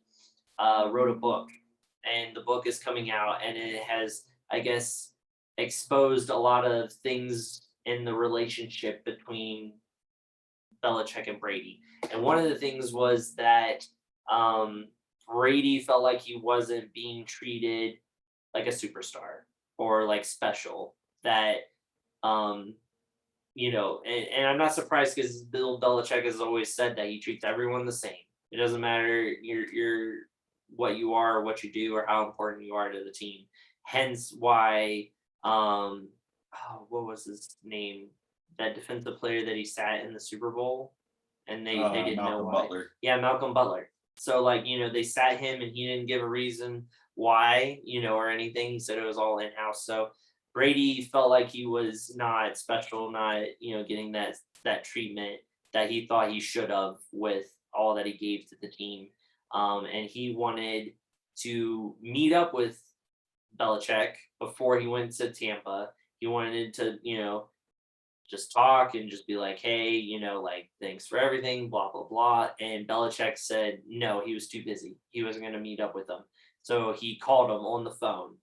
wrote a book, and the book is coming out, and it has, I guess, exposed a lot of things in the relationship between Belichick and Brady. And one of the things was that Brady felt like he wasn't being treated like a superstar or like special, that and I'm not surprised because Bill Belichick has always said that he treats everyone the same. It doesn't matter you're what you are, what you do, or how important you are to the team. Hence why what was his name? That defensive player that he sat in the Super Bowl and they didn't know Malcolm why. Butler. Yeah, Malcolm Butler. So like, they sat him and he didn't give a reason why, or anything. He said it was all in-house. So Brady felt like he was not special, not, getting that treatment that he thought he should have with all that he gave to the team. And he wanted to meet up with Belichick before he went to Tampa. He wanted to, just talk and just be like, hey, like, thanks for everything, blah, blah, blah. And Belichick said, no, he was too busy. He wasn't going to meet up with them. So he called him on the phone.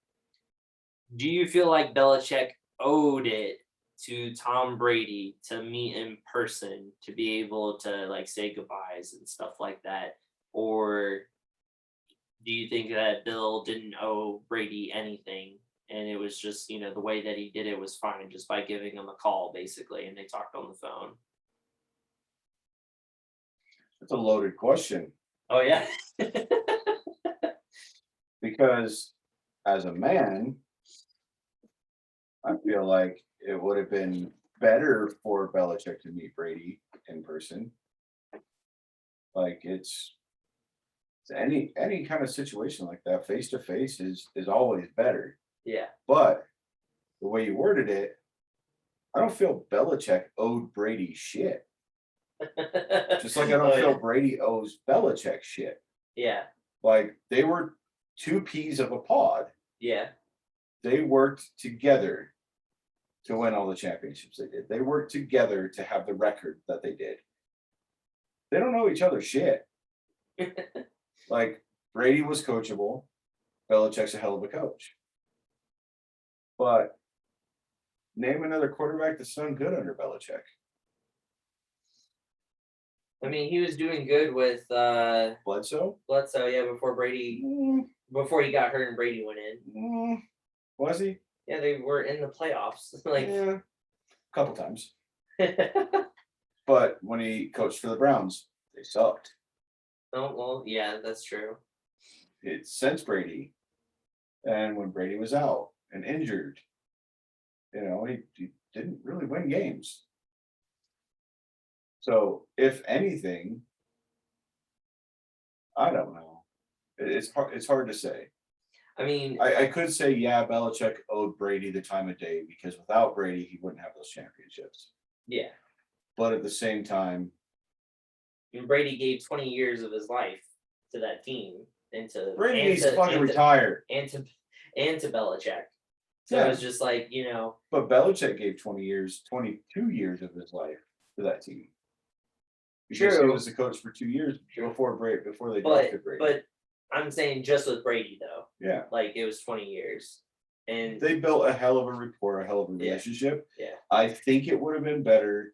Do you feel like Belichick owed it to Tom Brady to meet in person to be able to like say goodbyes and stuff like that? Or do you think that Bill didn't owe Brady anything and it was just, the way that he did it was fine just by giving him a call basically and they talked on the phone? That's a loaded question. Oh yeah. Because as a man, I feel like it would have been better for Belichick to meet Brady in person. Like it's any kind of situation like that, face to face is always better. Yeah. But the way you worded it, I don't feel Belichick owed Brady shit. Just like I don't feel Brady owes Belichick shit. Yeah. Like they were two peas of a pod. Yeah. They worked together to win all the championships they did. They worked together to have the record that they did. They don't know each other shit. Like Brady was coachable. Belichick's a hell of a coach. But name another quarterback that's done good under Belichick. I mean, he was doing good with Bledsoe, yeah, before he got hurt and Brady went in. Was he? Yeah, they were in the playoffs. Yeah, a couple times. But when he coached for the Browns, they sucked. Oh, well, yeah, that's true. It's since Brady. And when Brady was out and injured, he didn't really win games. So, if anything, I don't know. It's hard to say. I mean, I could say, yeah, Belichick owed Brady the time of day because without Brady, he wouldn't have those championships. Yeah. But at the same time, and Brady gave 20 years of his life to that team and to Brady needs to fucking retire. And to Belichick. So Yeah. it was just like, But Belichick gave 22 years of his life to that team. Because he was the coach for 2 years before they drafted Brady. But I'm saying just with Brady though. Yeah. Like it was 20 years. And they built a hell of a rapport, a hell of a relationship. Yeah. I think it would have been better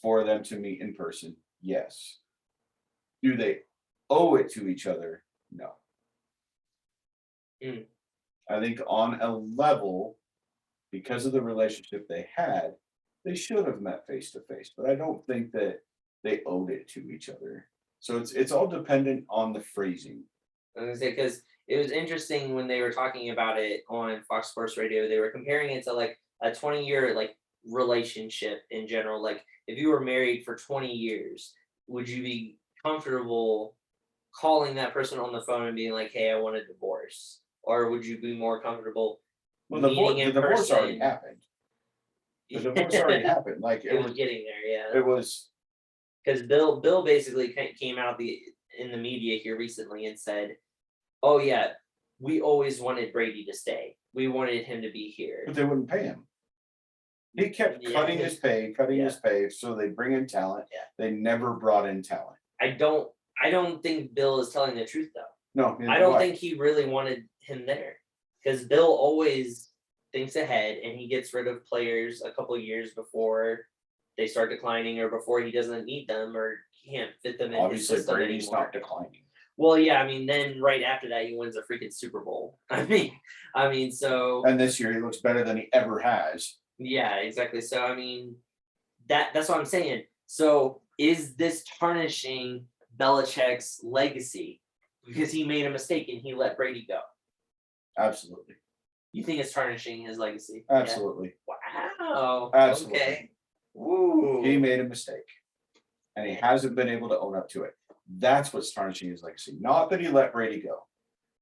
for them to meet in person. Yes. Do they owe it to each other? No. I think on a level, because of the relationship they had, they should have met face to face. But I don't think that they owed it to each other. So it's all dependent on the phrasing. I was gonna say, because it was interesting when they were talking about it on Fox Sports Radio, they were comparing it to like a 20-year like relationship in general. Like if you were married for 20 years, would you be comfortable calling that person on the phone and being like, hey, I want a divorce? Or would you be more comfortable meeting in the divorce person? already happened. The divorce already happened. Like it was getting there, yeah. It was because Bill basically came out in the media here recently and said, oh yeah, we always wanted Brady to stay. We wanted him to be here. But they wouldn't pay him. He kept cutting his pay, so they bring in talent. Yeah. They never brought in talent. I don't think Bill is telling the truth though. No, I don't think he really wanted him there. Because Bill always thinks ahead and he gets rid of players a couple of years before they start declining or before he doesn't need them or can't fit them in his system anymore. Brady's not declining. Well, yeah, I mean, then right after that, he wins a freaking Super Bowl. I mean, so. And this year he looks better than he ever has. Yeah, exactly. So, I mean, that's what I'm saying. So, is this tarnishing Belichick's legacy because he made a mistake and he let Brady go. Absolutely. You think it's tarnishing his legacy? Absolutely. Yeah. Wow. Absolutely. Okay. Ooh. He made a mistake. And he hasn't been able to own up to it. That's what's tarnishing his legacy. Not that he let Brady go.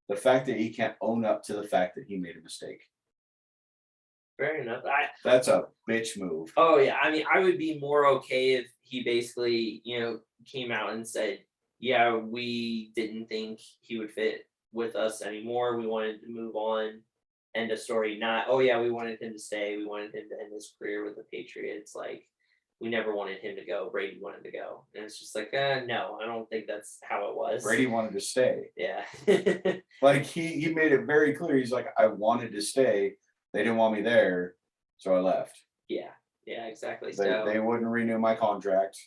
The fact that he can't own up to the fact that he made a mistake. Fair enough. That's a bitch move. Oh yeah. I mean, I would be more okay if he basically, came out and said, yeah, we didn't think he would fit with us anymore. We wanted to move on. End of story. Not, oh yeah, we wanted him to stay. We wanted him to end his career with the Patriots. Like, we never wanted him to go. Brady wanted to go. And it's just like, no, I don't think that's how it was. Brady wanted to stay. Yeah. Like he made it very clear. He's like, I wanted to stay. They didn't want me there, so I left. Yeah, exactly. They wouldn't renew my contract.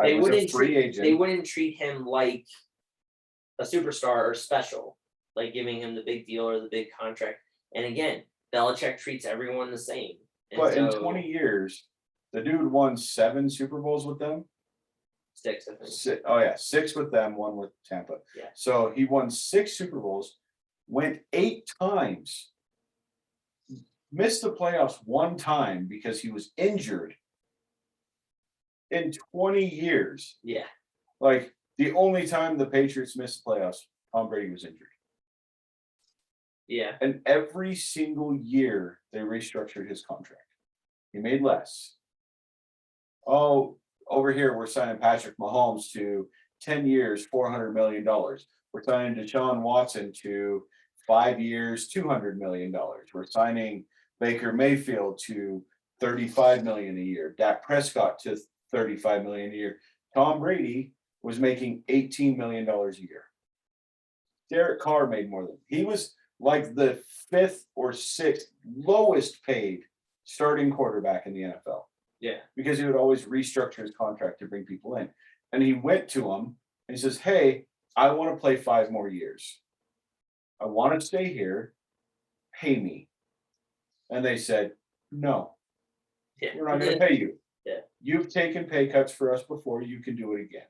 They I was wouldn't a free agent. They wouldn't treat him like a superstar or special, like giving him the big deal or the big contract. And again, Belichick treats everyone the same. And But in 20 years, the dude won 7 Super Bowls with them. 6, I think. 6 with them, 1 with Tampa. Yeah. So he won 6 Super Bowls, went 8 times, missed the playoffs 1 time because he was injured in 20 years. Yeah. Like the only time the Patriots missed the playoffs, Tom Brady was injured. Yeah. And every single year they restructured his contract. He made less. Oh, over here we're signing Patrick Mahomes to 10 years, $400 million. We're signing Deshaun Watson to 5 years, $200 million. We're signing Baker Mayfield to $35 million a year. Dak Prescott to $35 million a year. Tom Brady was making $18 million a year. Derek Carr made more than he was like the 5th or 6th lowest paid starting quarterback in the NFL. Yeah. Because he would always restructure his contract to bring people in. And he went to him and he says, hey, I want to play 5 more years. I want to stay here. Pay me. And they said, no, we're not going to pay you. Yeah. You've taken pay cuts for us before. You can do it again.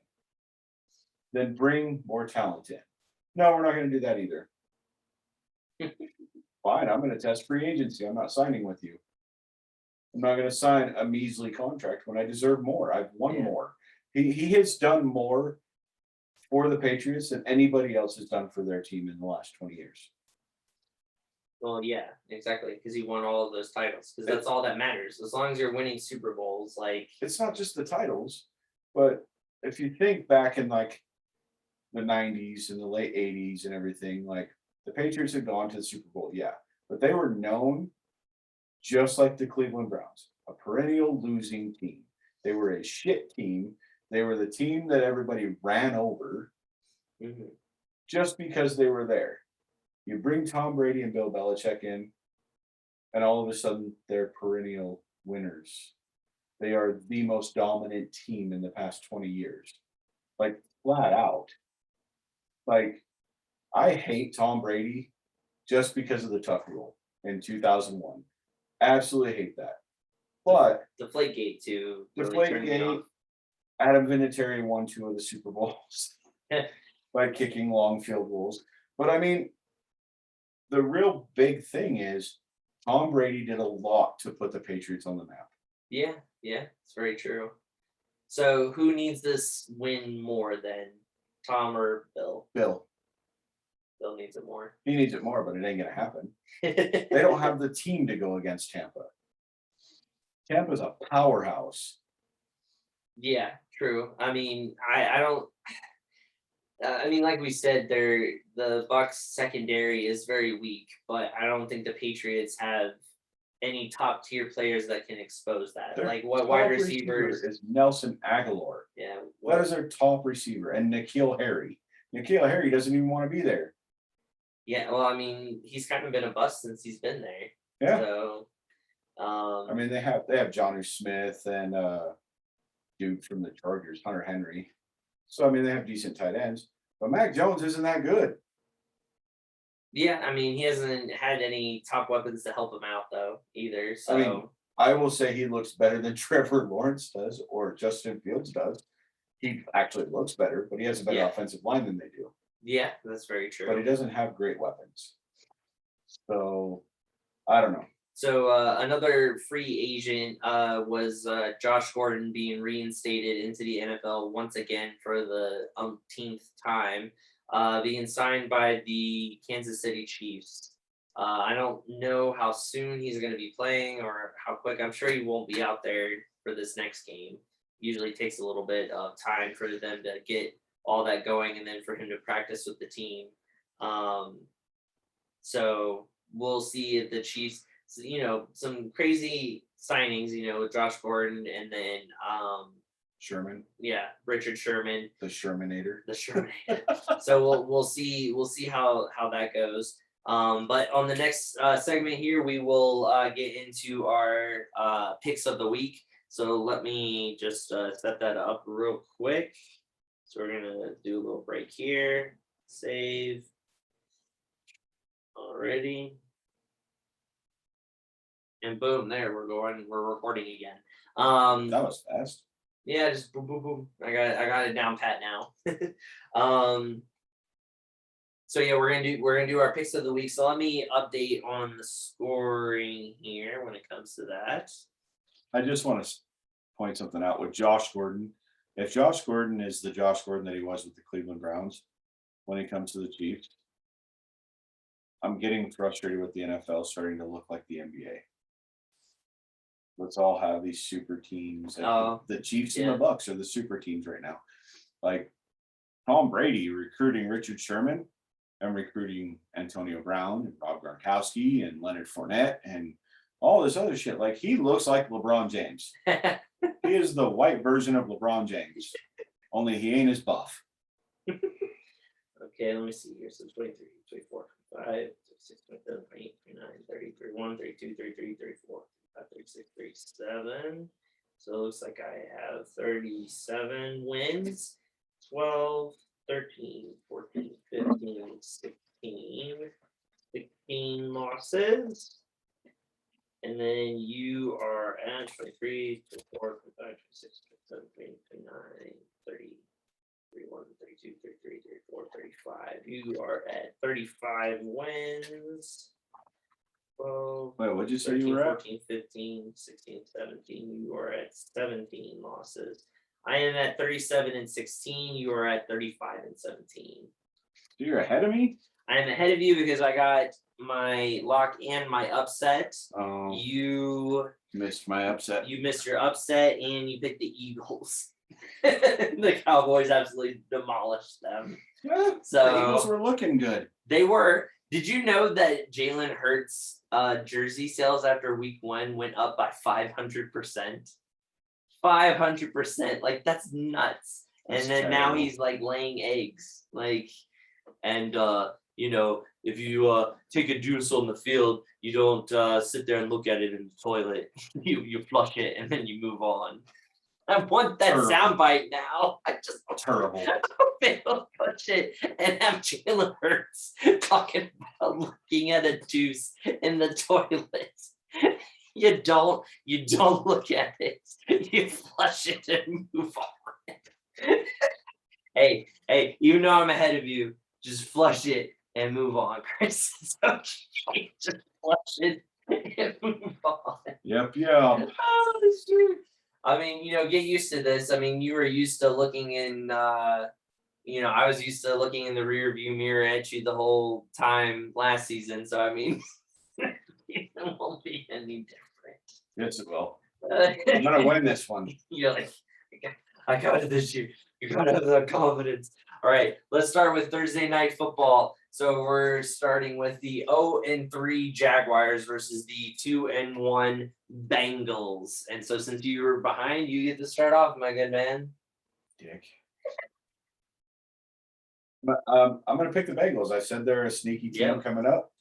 Then bring more talent in. No, we're not going to do that either. Fine, I'm going to test free agency. I'm not signing with you. I'm not going to sign a measly contract when I deserve more. I've won more. He has done more for the Patriots than anybody else has done for their team in the last 20 years. Well, yeah, exactly. Because he won all of those titles. Because that's all that matters. As long as you're winning Super Bowls, like it's not just the titles, but if you think back in like the 90s and the late 80s and everything, like the Patriots had gone to the Super Bowl, yeah, but they were known just like the Cleveland Browns, a perennial losing team. They were a shit team. They were the team that everybody ran over just because they were there. You bring Tom Brady and Bill Belichick in, and all of a sudden they're perennial winners. They are the most dominant team in the past 20 years. Like, flat out. Like, I hate Tom Brady just because of the tuck rule in 2001. Absolutely hate that. But Deflategate too. Deflategate, Adam Vinatieri won 2 of the Super Bowls by kicking long field goals. But I mean, the real big thing is Tom Brady did a lot to put the Patriots on the map. Yeah, it's very true. So who needs this win more than Tom or Bill? Bill Needs it more. He needs it more, but it ain't gonna happen. They don't have the team to go against Tampa. Tampa's a powerhouse. Yeah, true. I mean, I don't. I mean, like we said, the Bucks secondary is very weak, but I don't think the Patriots have any top tier players that can expose that. Their like what wide receivers is Nelson Aguilar. Yeah, that is their top receiver, and N'Keal Harry. N'Keal Harry doesn't even want to be there. Yeah, well, I mean, he's kind of been a bust since he's been there. Yeah. So, I mean, they have Jonnu Smith and dude from the Chargers, Hunter Henry. So I mean, they have decent tight ends, but Mac Jones isn't that good. Yeah, I mean, he hasn't had any top weapons to help him out though either. So I mean, I will say he looks better than Trevor Lawrence does or Justin Fields does. He actually looks better, but he has a better Yeah. offensive line than they do. Yeah, that's very true. But he doesn't have great weapons. So I don't know. So another free agent was Josh Gordon being reinstated into the NFL once again for the umpteenth time, being signed by the Kansas City Chiefs. I don't know how soon he's going to be playing or how quick. I'm sure he won't be out there for this next game. Usually takes a little bit of time for them to get all that going and then for him to practice with the team. So we'll see if the Chiefs, some crazy signings, with Josh Gordon and then Sherman, Richard Sherman, the Shermanator. the Shermanator. So we'll see how that goes. But on the next segment here, we will get into our picks of the week. So let me just set that up real quick. So we're gonna do a little break here. Save. Alrighty. And boom, there we're recording again. That was fast. Yeah, just boom, boom, boom. I got it down pat now. So yeah, we're gonna do our picks of the week. So let me update on the scoring here when it comes to that. I just want to point something out with Josh Gordon. If Josh Gordon is the Josh Gordon that he was with the Cleveland Browns when he comes to the Chiefs, I'm getting frustrated with the NFL starting to look like the NBA. Let's all have these super teams. The Chiefs and the Bucks are the super teams right now. Like Tom Brady recruiting Richard Sherman and recruiting Antonio Brown and Rob Gronkowski and Leonard Fournette and all this other shit. Like he looks like LeBron James. He is the white version of LeBron James, only he ain't as buff. Okay, let me see here. So 23, 24, 25, 26, 27, 28, 29, 30, 31, 32, 33, 34, 35, 36, 37. So it looks like I have 37 wins, 12, 13, 14, 15, 16 losses. And then you are at 23, 24, 25, 26, 27, 28, 29, 30. 31, 32, 33, 34, 35. You are at 35 wins. 12, Wait, what'd you say 13, you were at? 14, 15, 16, 17. You are at 17 losses. I am at 37 and 16. You are at 35 and 17. So you're ahead of me? I am ahead of you because I got my lock and my upset. Oh, You missed my upset. You missed your upset and you picked the Eagles. The Cowboys absolutely demolished them. Yeah, So the Eagles were looking good. They were. Did you know that Jalen Hurts' jersey sales after week 1 went up by 500%? 500%. Like that's nuts. That's and then terrible. now he's like laying eggs. If you take a juice on the field, you don't sit there and look at it in the toilet. You flush it and then you move on. I want that soundbite now. I just terrible. Don't push it and have Jalen Hurts talking about looking at a juice in the toilet. You don't look at it. You flush it and move on. Hey, even though I'm ahead of you, just flush it and move on, Chris. It's okay. Just flush it and move on. Yep. Oh, shoot. I mean, get used to this. I mean, you were used to looking in, I was used to looking in the rear view mirror at you the whole time last season. So, I mean, it won't be any different. Yes, it will. I'm going to win this one. You're like, I got it this year. You got to have that confidence. All right, let's start with Thursday night football. So we're starting with the 0-3 Jaguars versus the 2-1 Bengals. And so since you were behind, you get to start off, my good man. Dick. But I'm going to pick the Bengals. I said they're a sneaky team coming up.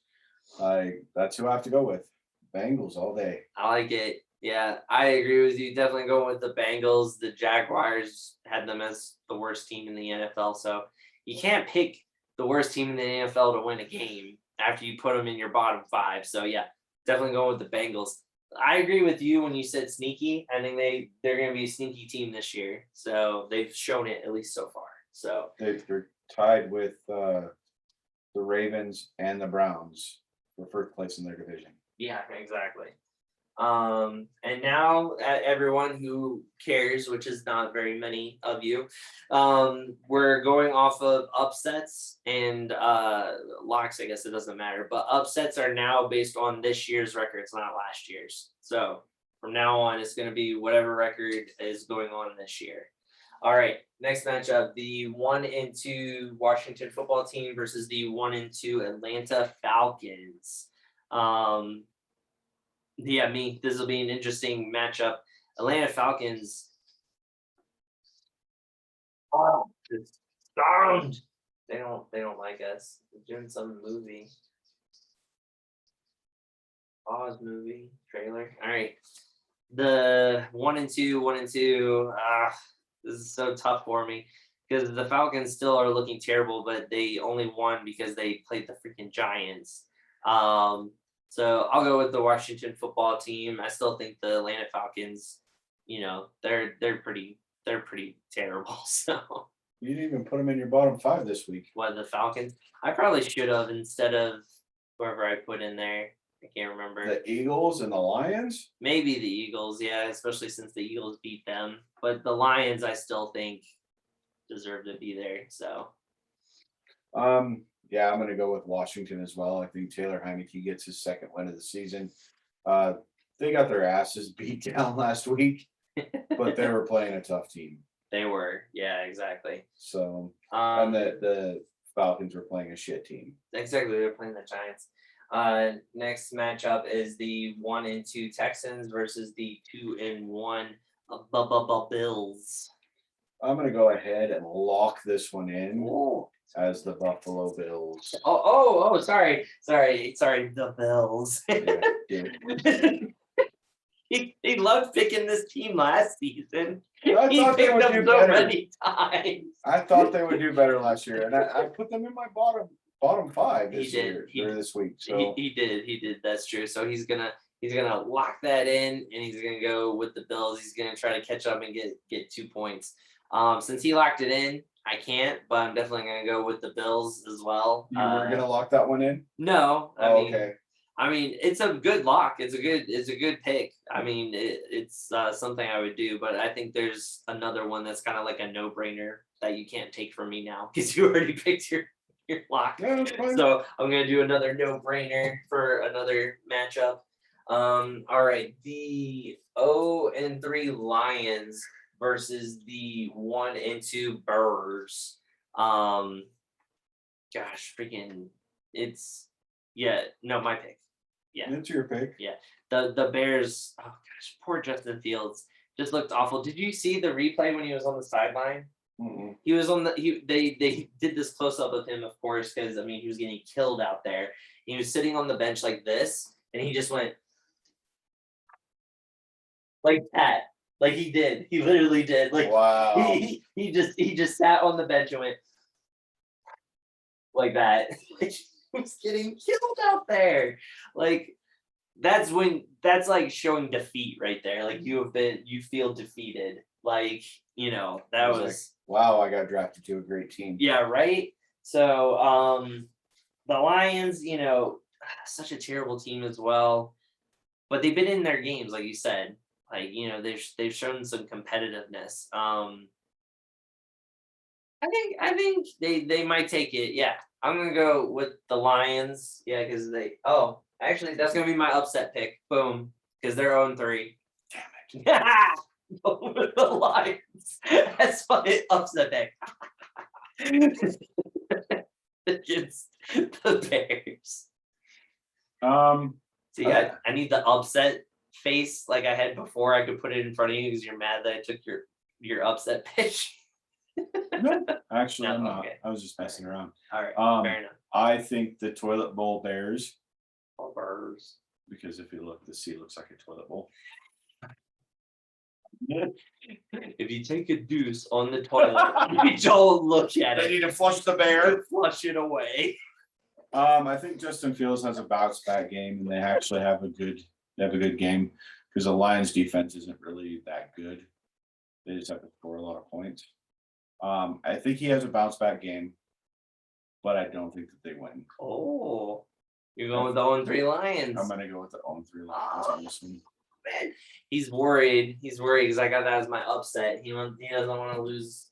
That's who I have to go with. Bengals all day. I like it. Yeah, I agree with you. Definitely going with the Bengals. The Jaguars had them as the worst team in the NFL. So you can't pick the worst team in the NFL to win a game after you put them in your bottom 5. So yeah, definitely going with the Bengals. I agree with you when you said sneaky. I think they're going to be a sneaky team this year. So they've shown it at least so far. So They're tied with the Ravens and the Browns for first place in their division. yeah, exactly. And now everyone who cares, which is not very many of you, we're going off of upsets and locks. I guess it doesn't matter, but upsets are now based on this year's records, not last year's. So from now on, it's going to be whatever record is going on this year. All right, next matchup: the 1-2 Washington football team versus the 1-2 Atlanta Falcons. Yeah, this will be an interesting matchup. Atlanta Falcons. Oh, it's sound. They don't like us. They're doing some movie. Pause movie trailer. All right. The 1-2. This is so tough for me because the Falcons still are looking terrible, but they only won because they played the freaking Giants. So I'll go with the Washington football team. I still think the Atlanta Falcons, they're pretty terrible. So You didn't even put them in your bottom 5 this week. what, the Falcons? I probably should have instead of whoever I put in there. I can't remember. The Eagles and the Lions? Maybe the Eagles, yeah, especially since the Eagles beat them. But the Lions, I still think deserve to be there. So Yeah, I'm going to go with Washington as well. I think Taylor Heineke gets his second win of the season. They got their asses beat down last week, but they were playing a tough team. they were, yeah, exactly. So, and the Falcons were playing a shit team. Exactly, they're playing the Giants. Next matchup is the 1-2 Texans versus the 2-1 Bills. I'm going to go ahead and lock this one in Ooh. as the Buffalo Bills. Sorry, the Bills. Yeah. He loved picking this team last season. I He thought they picked would them do so better. many times. I thought they would do better last year, and I put them in my bottom 5 this year or this week. So He did. That's true. So he's gonna lock that in, and he's gonna go with the Bills. He's gonna try to catch up and get 2 points. Since he locked it in, I can't, but I'm definitely gonna go with the Bills as well. you were gonna lock that one in? No, Okay. I mean, it's a good lock. It's a good pick. I mean, it's something I would do, but I think there's another one that's kind of like a no-brainer that you can't take from me now because you already picked your lock. Yeah, that's fine. So I'm gonna do another no-brainer for another matchup. All right, the 0-3 Lions versus the 1-2 Bears. Gosh, freaking, my pick. Yeah, It's your pick. Yeah, the Bears. Oh gosh, poor Justin Fields just looked awful. Did you see the replay when he was on the sideline? Mm-mm. He was on they did this close up of him, of course, because he was getting killed out there. He was sitting on the bench like this, and he just went like that. Like he did. He literally did. Like Wow. he just sat on the bench and went like that. Like he was getting killed out there. Like that's like showing defeat right there. Like you feel defeated. Like, that was like, wow, I got drafted to a great team. Yeah, right. So the Lions, such a terrible team as well. But they've been in their games, like you said. Like, they've shown some competitiveness. I think they might take it. Yeah. I'm gonna go with the Lions. Yeah, because actually that's gonna be my upset pick. Boom. Because they're 0-3. Damn it. Go with the Lions. That's my upset pick. Against the Bears. So yeah, I need the upset face like I had before. I could put it in front of you because you're mad that I took your upset pitch. No, actually, No, I'm not. okay. I was just messing around. All right, fair enough. I think the toilet bowl Bears, All Bears. because if you look, the sea looks like a toilet bowl. If you take a deuce on the toilet, you don't look at They it. need to flush the bear. Flush it away. I think Justin Fields has a bounce back game, and they actually have a good have a good game because the Lions defense isn't really that good. They just have to score a lot of points. I think he has a bounce back game, but I don't think that they win. Oh, you're going with the 0-3 Lions. I'm gonna go with the 0-3 Lions on this one. Man, he's worried. He's worried because I got that as my upset. He doesn't want to lose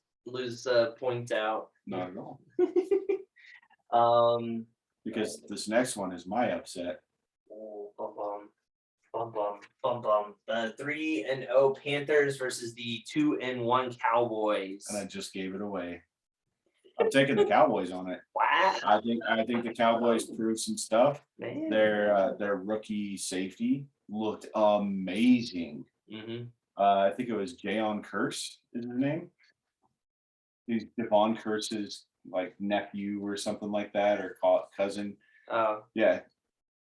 points out. Not at all. Because this next one is my upset. Oh, bum. The 3-0 Panthers versus the 2-1 Cowboys. And I just gave it away. I'm taking the Cowboys on it. Wow. I think the Cowboys proved some stuff. Man. Their rookie safety looked amazing. Mm-hmm. I think it was Jayon Curse is his name. He's Devon Curse's like nephew or something like that, or cousin. Oh. Yeah.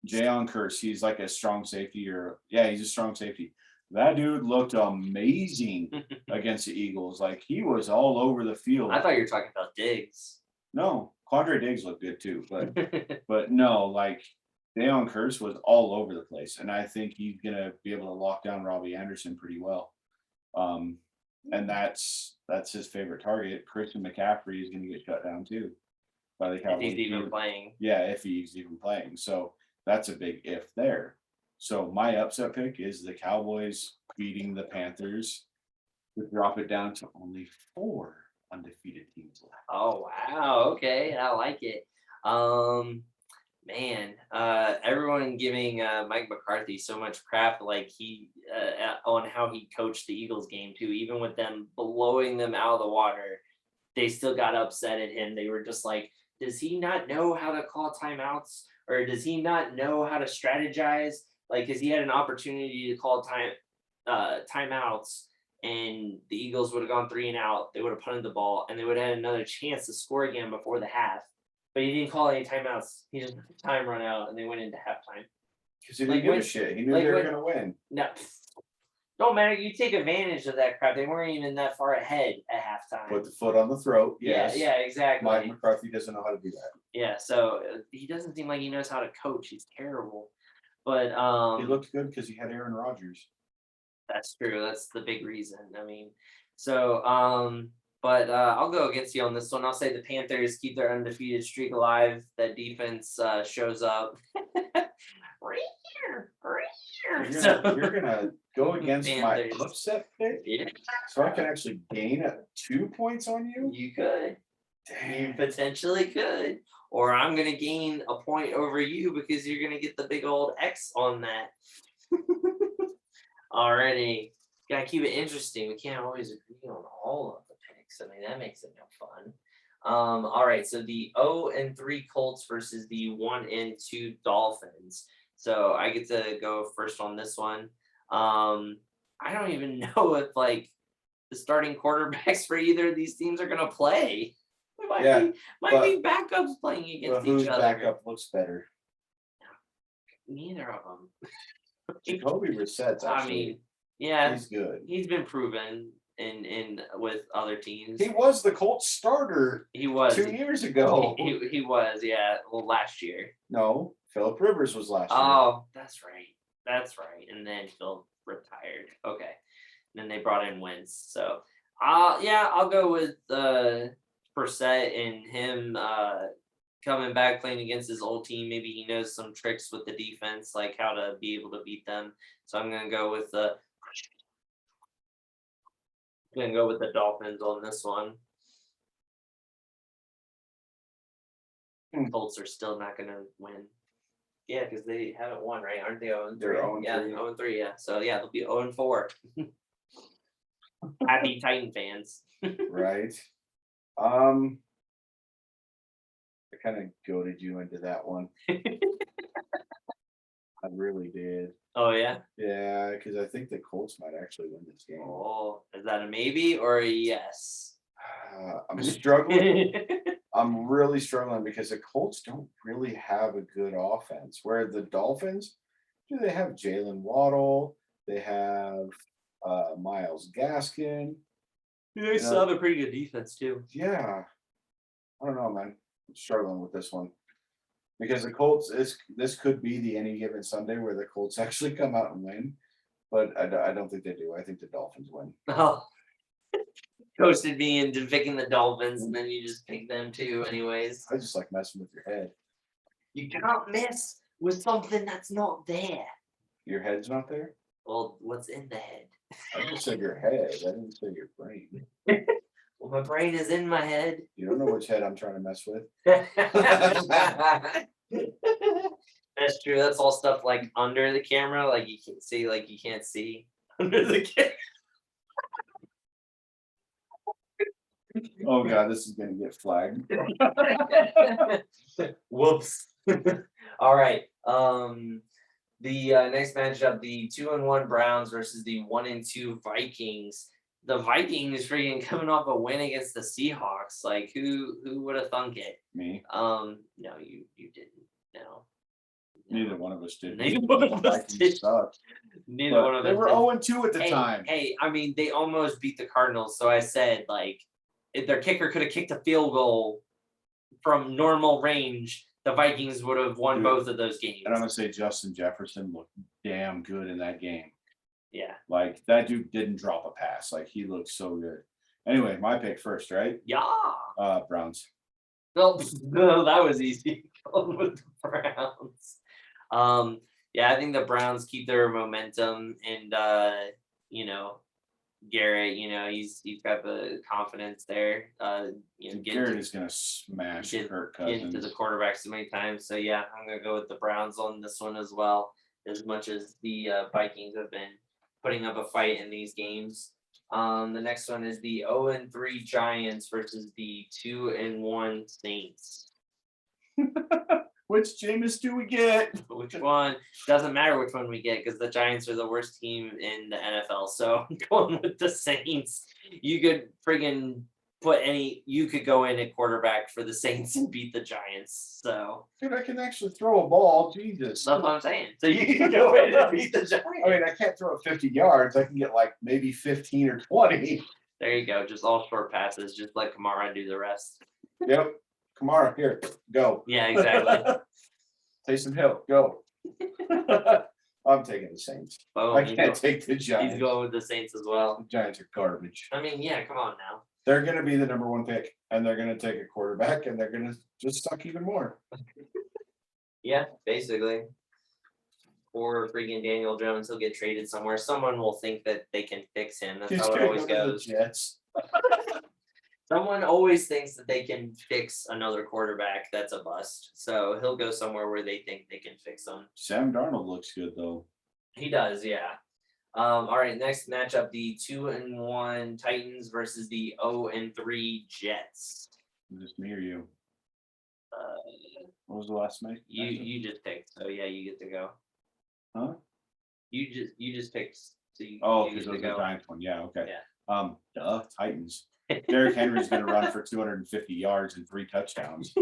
Jayon Curse. He's like a strong safety he's a strong safety. That dude looked amazing against the Eagles. Like he was all over the field. I thought you were talking about Diggs. No, Quandre Diggs looked good too, but no, like Jayon Curse was all over the place, and I think he's gonna be able to lock down Robbie Anderson pretty well. And that's his favorite target. Christian McCaffrey is gonna get shut down too by the Cowboys. If he's even playing. Yeah, if he's even playing. So that's a big if there. So my upset pick is the Cowboys beating the Panthers to drop it down to only 4 undefeated teams left. Oh wow, okay, I like it. Man, everyone giving Mike McCarthy so much crap, like he on how he coached the Eagles game too. Even with them blowing them out of the water, they still got upset at him. They were just like, does he not know how to call timeouts, or does he not know how to strategize? Like, because he had an opportunity to call timeouts, and the Eagles would have gone 3 and out. They would have punted the ball, and they would have had another chance to score again before the half. But he didn't call any timeouts. He just let the time run out, and they went into halftime. Because he didn't give a shit. He knew they were going to win. No, don't matter. You take advantage of that crap. They weren't even that far ahead at halftime. Put the foot on the throat. Yes. Yeah, exactly. Mike McCarthy doesn't know how to do that. Yeah, so he doesn't seem like he knows how to coach. He's terrible. But he looked good because he had Aaron Rodgers. That's true. That's the big reason. I mean, so but I'll go against you on this one. I'll say the Panthers keep their undefeated streak alive. That defense shows up. Right here. You're gonna go against Panthers. my upset pick? Yeah. So I can actually gain 2 points on you? You could. Damn. You potentially could. Or I'm gonna gain a point over you because you're gonna get the big old X on that. Already. Gotta keep it interesting. We can't always agree on all of the picks. I mean, that makes it no fun. All right, so the 0-3 Colts versus the 1-2 Dolphins. So I get to go first on this one. I don't even know if like the starting quarterbacks for either of these teams are gonna play. Might be backups playing against each other. Backup looks better? Neither of them. Jacoby Brissett's actually. I mean, yeah, he's good. He's been proven in with other teams. He was the Colts starter. He was 2 years ago. He was, yeah. Well, last year. No, Phillip Rivers was last year. Oh, that's right. And then Phil retired. Okay. And then they brought in Wentz. So, I'll go with Brissett and him coming back playing against his old team. Maybe he knows some tricks with the defense, like how to be able to beat them. So I'm gonna go with the Dolphins on this one. Colts are still not gonna win. Yeah, because they haven't won, right? Aren't they 0-3? They're 0-3. Yeah, 0-3, yeah. So yeah, they'll be 0-4. Happy Titan fans. Right. I kind of goaded you into that one. I really did. Oh yeah? Yeah, because I think the Colts might actually win this game. Oh, is that a maybe or a yes? I'm struggling. I'm really struggling because the Colts don't really have a good offense. Where the Dolphins, they have Jalen Waddle, they have Myles Gaskin. They still have a pretty good defense too. Yeah. I don't know, man. I'm struggling with this one. Because the Colts, this could be the any given Sunday where the Colts actually come out and win, but I don't think they do. I think the Dolphins win. Oh, ghosted me into picking the Dolphins, and then you just pick them too, anyways. I just like messing with your head. You cannot mess with something that's not there. Your head's not there? Well, what's in the head? I just said your head. I didn't say your brain. Well, my brain is in my head. You don't know which head I'm trying to mess with. That's true. That's all stuff like under the camera, like you can't see, under the camera. Oh God, this is gonna get flagged. Whoops. All right. The next matchup, the 2-1 Browns versus the 1-2 Vikings. The Vikings freaking coming off a win against the Seahawks. Like who would have thunk it? Me. No, you didn't. No. Neither one of us did. Neither one of us did. Sucked. Neither one of us They were did. 0-2 at the time. Hey, I mean, they almost beat the Cardinals. So I said, like, if their kicker could have kicked a field goal from normal range, the Vikings would have won both of those games. And I'm gonna say Justin Jefferson looked damn good in that game. Yeah. Like that dude didn't drop a pass. Like he looked so good. Anyway, my pick first, right? Yeah. Browns. No, that was easy. Going with the Browns. Yeah, I think the Browns keep their momentum, and Garrett, he's got the confidence there. Garrett is gonna smash Kirk Cousins. Into the quarterback so many times. So yeah, I'm gonna go with the Browns on this one as well. As much as the Vikings have been putting up a fight in these games. The next one is the 0-3 Giants versus the 2-1 Saints. Which Jameis do we get? Which one? Doesn't matter which one we get because the Giants are the worst team in the NFL. So I'm going with the Saints. You could friggin' you could go in at quarterback for the Saints and beat the Giants. So dude, I can actually throw a ball. Jesus. That's what I'm saying. So you can go in and beat the Giants. I mean, I can't throw it 50 yards. I can get like maybe 15 or 20. There you go. Just all short passes. Just let Kamara do the rest. Yep. Kamara, here, go. Yeah, exactly. Taysom Hill, go. I'm taking the Saints. Oh, I can't take the Giants. He's going with the Saints as well. The Giants are garbage. I mean, yeah, come on now. They're going to be the number one pick, and they're going to take a quarterback, and they're going to just suck even more. Yeah, basically. Or freaking Daniel Jones, he'll get traded somewhere. Someone will think that they can fix him. That's how it always goes. Jets. Someone always thinks that they can fix another quarterback that's a bust. So he'll go somewhere where they think they can fix him. Sam Darnold looks good, though. He does, yeah. All right, next matchup, the 2-1 Titans versus the 0-3 Jets. Just me or you? What was the last match? You just picked, so yeah, you get to go. Huh? You just picked. So because it was the Giants one. Yeah, okay. Yeah. Titans. Derrick Henry's going to run for 250 yards and 3 touchdowns,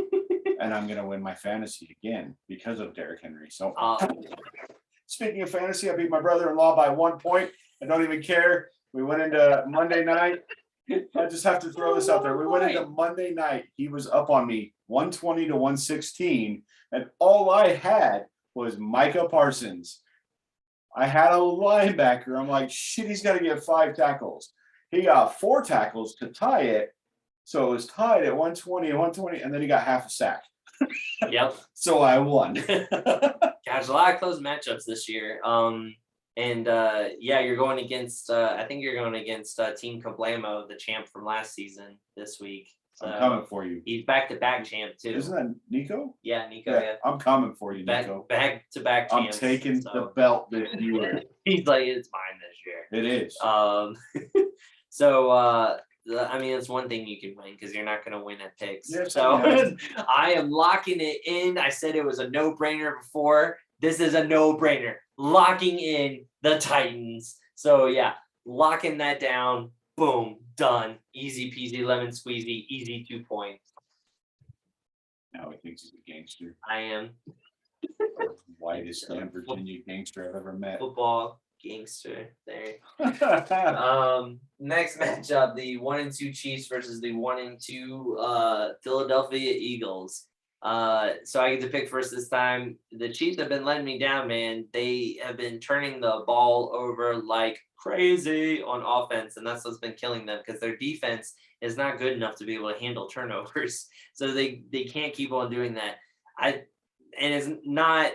and I'm going to win my fantasy again because of Derrick Henry. So, speaking of fantasy, I beat my brother-in-law by 1 point. I don't even care. We went into Monday night. I just have to throw this out there. We went into Monday night. He was up on me 120-116, and all I had was Micah Parsons. I had a linebacker. I'm like, shit, he's got to get 5 tackles. He got 4 tackles to tie it. So it was tied at 120, and then he got half a sack. Yep. So I won. Gosh, a lot of close matchups this year. You're going against I think you're going against Team Kablamo, the champ from last season this week. So I'm coming for you. He's back-to-back champ too. Isn't that Nico? Yeah, Nico. Yeah. I'm coming for you, Nico. Back-to-back champs. I'm taking the belt this year. He's like, it's mine this year. It is. It's one thing you can win because you're not going to win at picks. Yes, so I am locking it in. I said it was a no-brainer before. This is a no-brainer. Locking in the Titans. So yeah, locking that down. Boom, done. Easy peasy, lemon squeezy, easy 2 points. Now he thinks he's a gangster. I am. Whitest damn Virginia gangster I've ever met. Football gangster there. Next matchup, the 1-2 Chiefs versus the 1-2 Philadelphia Eagles. So I get to pick first this time. The Chiefs have been letting me down, man. They have been turning the ball over like crazy on offense, and that's what's been killing them because their defense is not good enough to be able to handle turnovers. So they can't keep on doing that. And it's not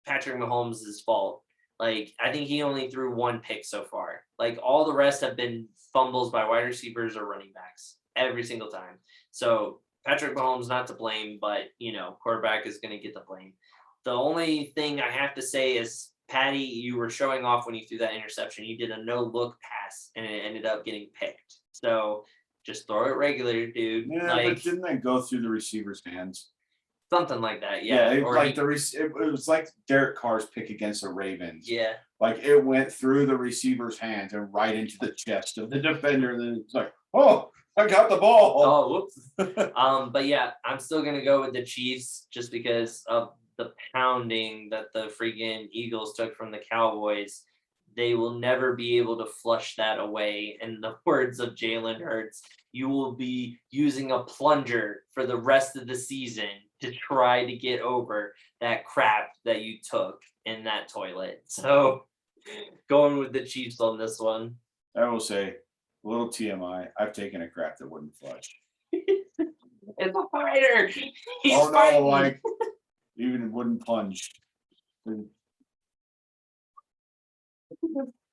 Patrick Mahomes' fault. Like, I think he only threw one pick so far. Like, all the rest have been fumbles by wide receivers or running backs every single time. So Patrick Mahomes not to blame, but quarterback is going to get the blame. The only thing I have to say is, Patty, you were showing off when you threw that interception. You did a no-look pass, and it ended up getting picked. So just throw it regular, dude. Yeah, but didn't that go through the receiver's hands? Something like that, Yeah, yeah. it was like Derek Carr's pick against the Ravens. Yeah. Like it went through the receiver's hands and right into the chest of the defender, and then it's like, oh, I got the ball. Oh, whoops. But yeah, I'm still gonna go with the Chiefs just because of the pounding that the freaking Eagles took from the Cowboys. They will never be able to flush that away. In the words of Jalen Hurts, you will be using a plunger for the rest of the season to try to get over that crap that you took in that toilet. So going with the Chiefs on this one. I will say, a little TMI, I've taken a crap that wouldn't flush. It's a fighter. He's oh no, fighting. like even wouldn't plunge.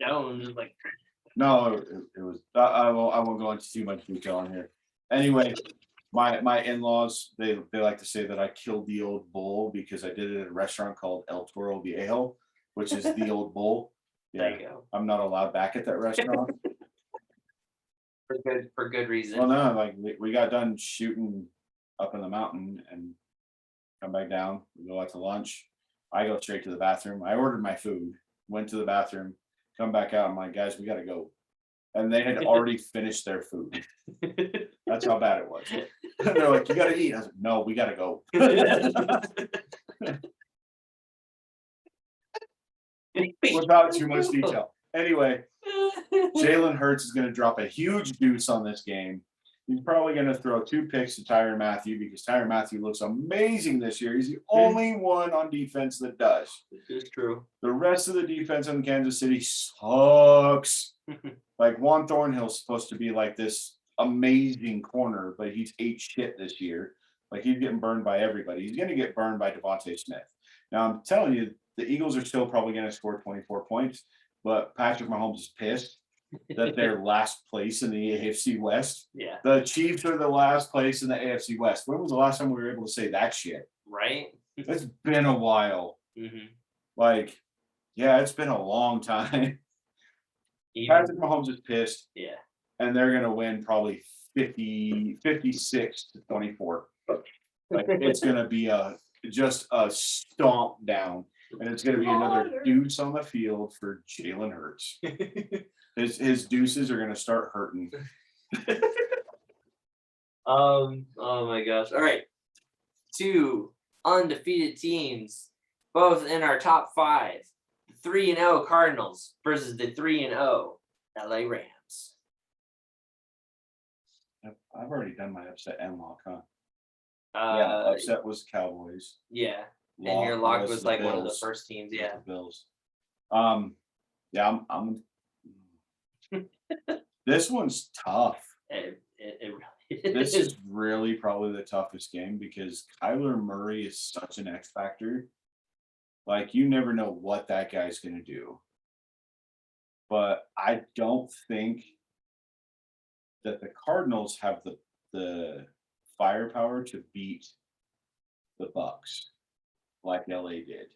Stones like No, it was. I won't go into too much detail on here. Anyway, my in-laws they like to say that I killed the old bull because I did it at a restaurant called El Toro Viejo, which is the old bull. There you go. I'm not allowed back at that restaurant. For good reason. Well, no, like we got done shooting up in the mountain and come back down. We go out to lunch. I go straight to the bathroom. I ordered my food, went to the bathroom, come back out. I'm like, guys, we got to go. And they had already finished their food. That's how bad it was. They're like, you got to eat. I was like, no, we got to go. Without too much detail. Anyway, Jalen Hurts is going to drop a huge deuce on this game. He's probably going to throw 2 picks to Tyrann Mathieu because Tyrann Mathieu looks amazing this year. He's the only one on defense that does. It's true. The rest of the defense in Kansas City sucks. Like Juan Thornhill's supposed to be like this amazing corner, but he's ate shit this year. Like he's getting burned by everybody. He's going to get burned by Devontae Smith. Now I'm telling you, the Eagles are still probably going to score 24 points, but Patrick Mahomes is pissed that they're last place in the AFC West. Yeah. The Chiefs are the last place in the AFC West. When was the last time we were able to say that shit? Right. It's been a while. Mm-hmm. Like, yeah, it's been a long time. Patrick Mahomes is pissed. Yeah. And they're going to win probably 56 to 24. Like, it's going to be just a stomp down. And it's going to be another deuce on the field for Jalen Hurts. His deuces are going to start hurting. Oh my gosh. All right. 2 undefeated teams, both in our top 5. The 3-0 Cardinals versus the 3-0 LA Rams. I've already done my upset and lock, huh? Yeah, upset was Cowboys. Yeah. And your lock was like Bills. One of the first teams, yeah. The Bills. Yeah, I'm this one's tough. It really This is really probably the toughest game because Kyler Murray is such an X factor. Like you never know what that guy's gonna do. But I don't think that the Cardinals have the firepower to beat the Bucks like LA did.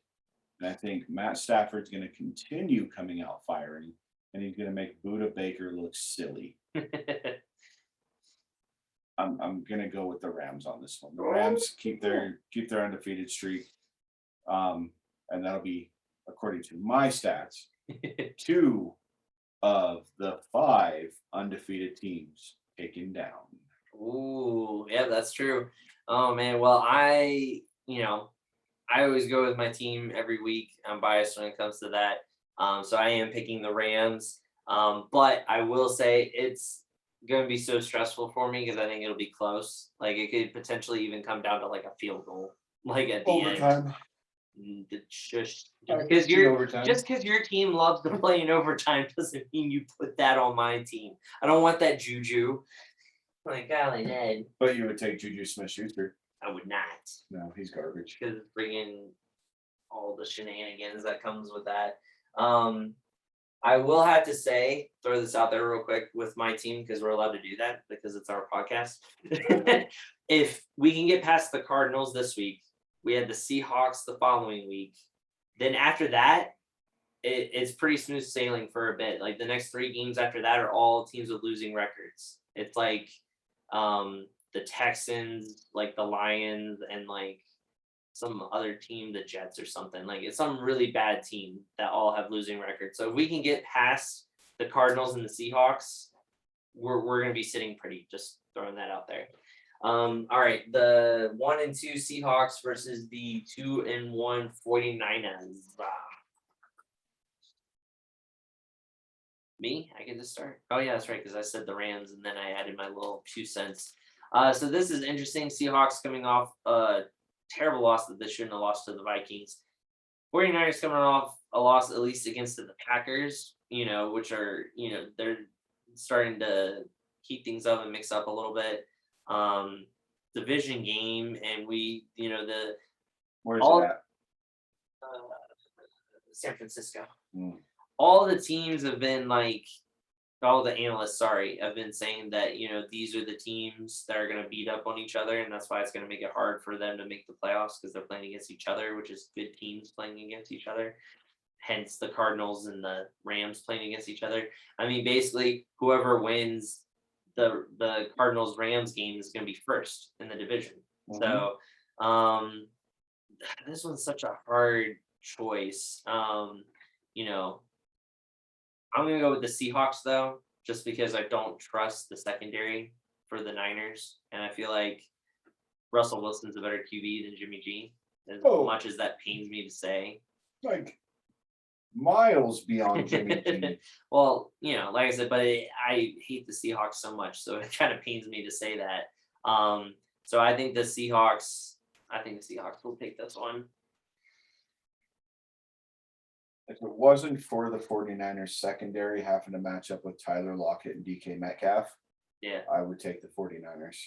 And I think Matt Stafford's going to continue coming out firing, and he's going to make Buda Baker look silly. I'm going to go with the Rams on this one. The Rams keep their undefeated streak, and that'll be, according to my stats, 2 of the 5 undefeated teams taken down. Ooh, yeah, that's true. Oh man, well I always go with my team every week. I'm biased when it comes to that. So I am picking the Rams. But I will say it's going to be so stressful for me because I think it'll be close. Like it could potentially even come down to like a field goal, like at the Overtime. end. Just I because see overtime. your team loves to play in overtime doesn't mean you put that on my team. I don't want that juju. Like golly, Ned. But you would take Juju Smith-Schuster. I would not. No, he's garbage. Because bringing all the shenanigans that comes with that. I will have to say, throw this out there real quick with my team because we're allowed to do that because it's our podcast. If we can get past the Cardinals this week, we had the Seahawks the following week. Then after that, it's pretty smooth sailing for a bit. Like the next 3 games after that are all teams with losing records. It's like the Texans, like the Lions, and like some other team, the Jets or something. Like it's some really bad team that all have losing records. So if we can get past the Cardinals and the Seahawks, we're gonna be sitting pretty. Just throwing that out there. All right, the 1-2 Seahawks versus the 2-1 49ers. Me? I get to start. Oh yeah, that's right, because I said the Rams and then I added my little 2 cents. So this is interesting. Seahawks coming off terrible loss that they shouldn't have lost to the Vikings. 49ers coming off a loss at least against the Packers, which are, they're starting to heat things up and mix up a little bit. Division game, and we, Where's it at? San Francisco. Mm. All the teams have been like, all the analysts, have been saying that, these are the teams that are going to beat up on each other. And that's why it's going to make it hard for them to make the playoffs because they're playing against each other, which is good teams playing against each other. Hence the Cardinals and the Rams playing against each other. I mean, basically, whoever wins the Cardinals Rams game is going to be first in the division. Mm-hmm. So this one's such a hard choice. I'm going to go with the Seahawks, though, just because I don't trust the secondary for the Niners. And I feel like Russell Wilson's a better QB than Jimmy G, as much as that pains me to say. Like, miles beyond Jimmy G. Well, like I said, but I hate the Seahawks so much, so it kind of pains me to say that. So I think the Seahawks will take this one. If it wasn't for the 49ers secondary having to match up with Tyler Lockett and DK Metcalf, I would take the 49ers.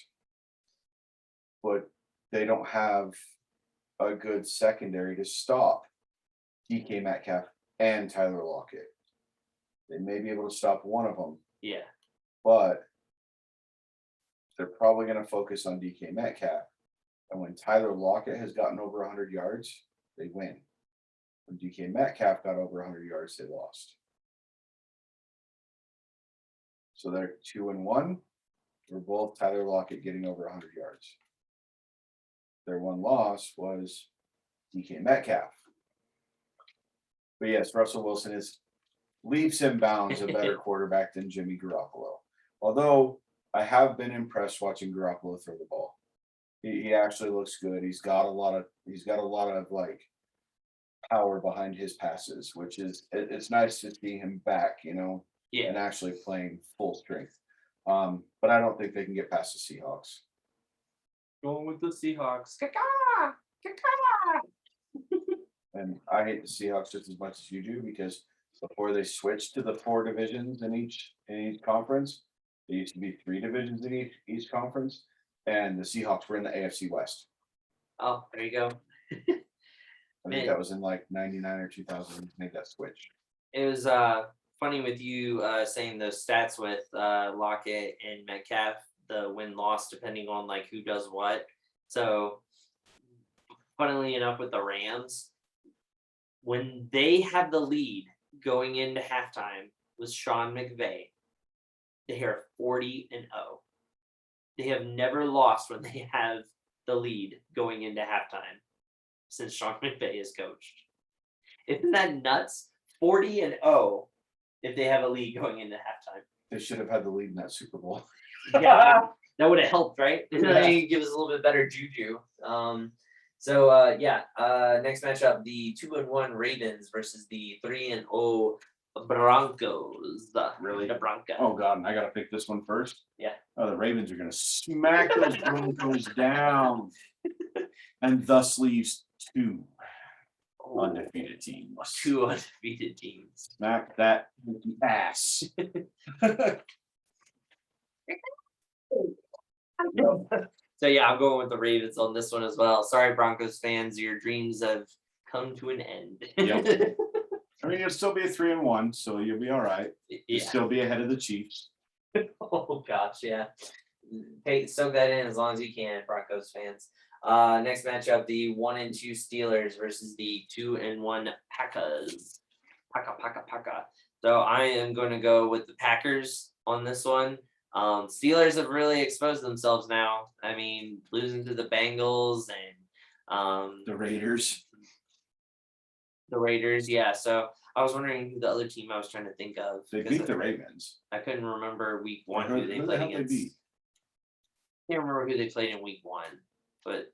But they don't have a good secondary to stop DK Metcalf and Tyler Lockett. They may be able to stop one of them. Yeah. But they're probably going to focus on DK Metcalf. And when Tyler Lockett has gotten over 100 yards, they win. When DK Metcalf got over 100 yards, they lost. So they're 2-1 for both Tyler Lockett getting over 100 yards. Their one loss was DK Metcalf. But yes, Russell Wilson is leaps and bounds a better quarterback than Jimmy Garoppolo. Although I have been impressed watching Garoppolo throw the ball. He actually looks good. He's got a lot of like power behind his passes, which is it's nice to see him back, and actually playing full strength. But I don't think they can get past the Seahawks. Going with the Seahawks. Caca! Caca! And I hate the Seahawks just as much as you do because before they switched to the 4 divisions in each conference, there used to be 3 divisions in each conference, and the Seahawks were in the AFC West. Oh, there you go. I think that was in like 99 or 2000 made that switch. It was funny with you saying those stats with Lockett and Metcalf, the win-loss depending on like who does what. So funnily enough with the Rams, when they have the lead going into halftime with Sean McVay, they are 40-0. They have never lost when they have the lead going into halftime since Sean McVay has coached. Isn't that nuts? 40-0 if they have a lead going into halftime. They should have had the lead in that Super Bowl. Yeah, that would have helped, right? Give us a little bit better juju. Next matchup, the 2-1 Ravens versus the 3-0 Broncos. Really? The Broncos. Oh God, and I gotta pick this one first. Yeah. Oh, the Ravens are gonna smack those Broncos down, and thus leaves two undefeated teams. 2 undefeated teams. Smack that ass. So yeah, I'm going with the Ravens on this one as well. Sorry, Broncos fans, your dreams have come to an end. Yep. I mean, you'll still be a 3-1, so you'll be all right. You'll Yeah. still be ahead of the Chiefs. Oh gosh, yeah. Hey, soak that in as long as you can, Broncos fans. Next matchup, the 1-2 Steelers versus the 2-1 Packers. Paka. So I am going to go with the Packers on this one. Steelers have really exposed themselves now. I mean, losing to the Bengals and The Raiders. the Raiders. Yeah. So I was wondering who the other team I was trying to think of. They beat the Ravens. I couldn't remember week 1 who they Who the played hell they against. beat? Can't remember who they played in week 1, but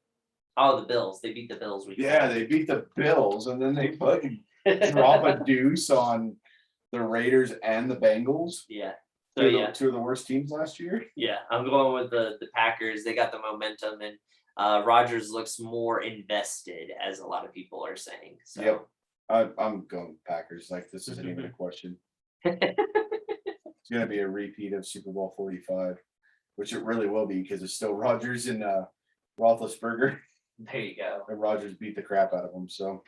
the Bills. They beat the Bills week Yeah, 1. they beat the Bills, and then they fucking drop a deuce on the Raiders and the Bengals. Yeah. So yeah, Two of the worst teams last year. yeah, I'm going with the Packers. They got the momentum, and Rodgers looks more invested, as a lot of people are saying. So Yep. I'm going Packers. Like, this isn't even a question. It's gonna be a repeat of Super Bowl 45, which it really will be because it's still Rodgers and Roethlisberger, there you go. and Rodgers beat the crap out of them. So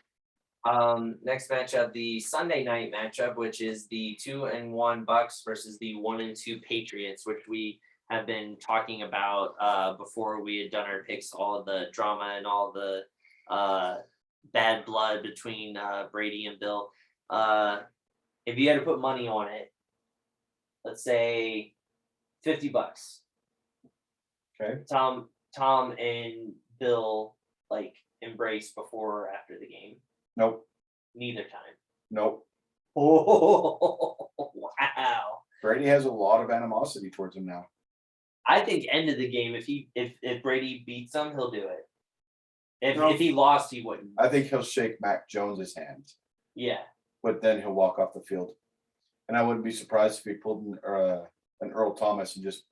Next matchup, the Sunday night matchup, which is the 2-1 Bucks versus the 1-2 Patriots, which we have been talking about before we had done our picks, all of the drama and all the bad blood between Brady and Bill. If you had to put money on it, let's say $50. okay, Tom and Bill like embrace before or after the game. nope, Neither time. nope. Oh wow! Brady has a lot of animosity towards him now. I think end of the game, if Brady beats him, he'll do it. No. If he lost, he wouldn't. I think he'll shake Mac Jones's hand, Yeah. but then he'll walk off the field. And I wouldn't be surprised if he pulled an Earl Thomas and just.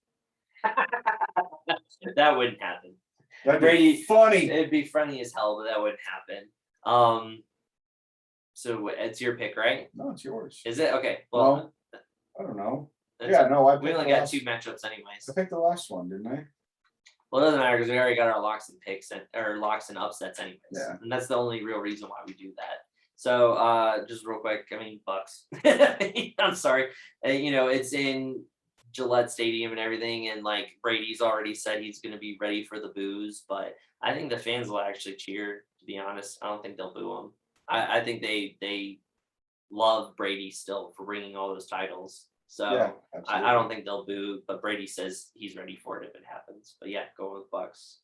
That wouldn't happen. That'd Brady- be funny. It'd be funny as hell, but that wouldn't happen. So it's your pick, right? No, it's yours. Is it? Okay. Well, I don't know. that's Yeah, no, we only got 2 matchups anyways. I picked the last one, didn't I? Well, it doesn't matter because we already got our locks and picks or locks and upsets anyways. Yeah. And that's the only real reason why we do that. So just real quick, I mean Bucks. I'm sorry. It's in Gillette Stadium and everything, and like Brady's already said he's gonna be ready for the boos, but I think the fans will actually cheer, to be honest. I don't think they'll boo him. I think they love Brady still for bringing all those titles. So Yeah, I don't think they'll boo, but Brady says he's ready for it if it happens. But yeah, go with Bucks.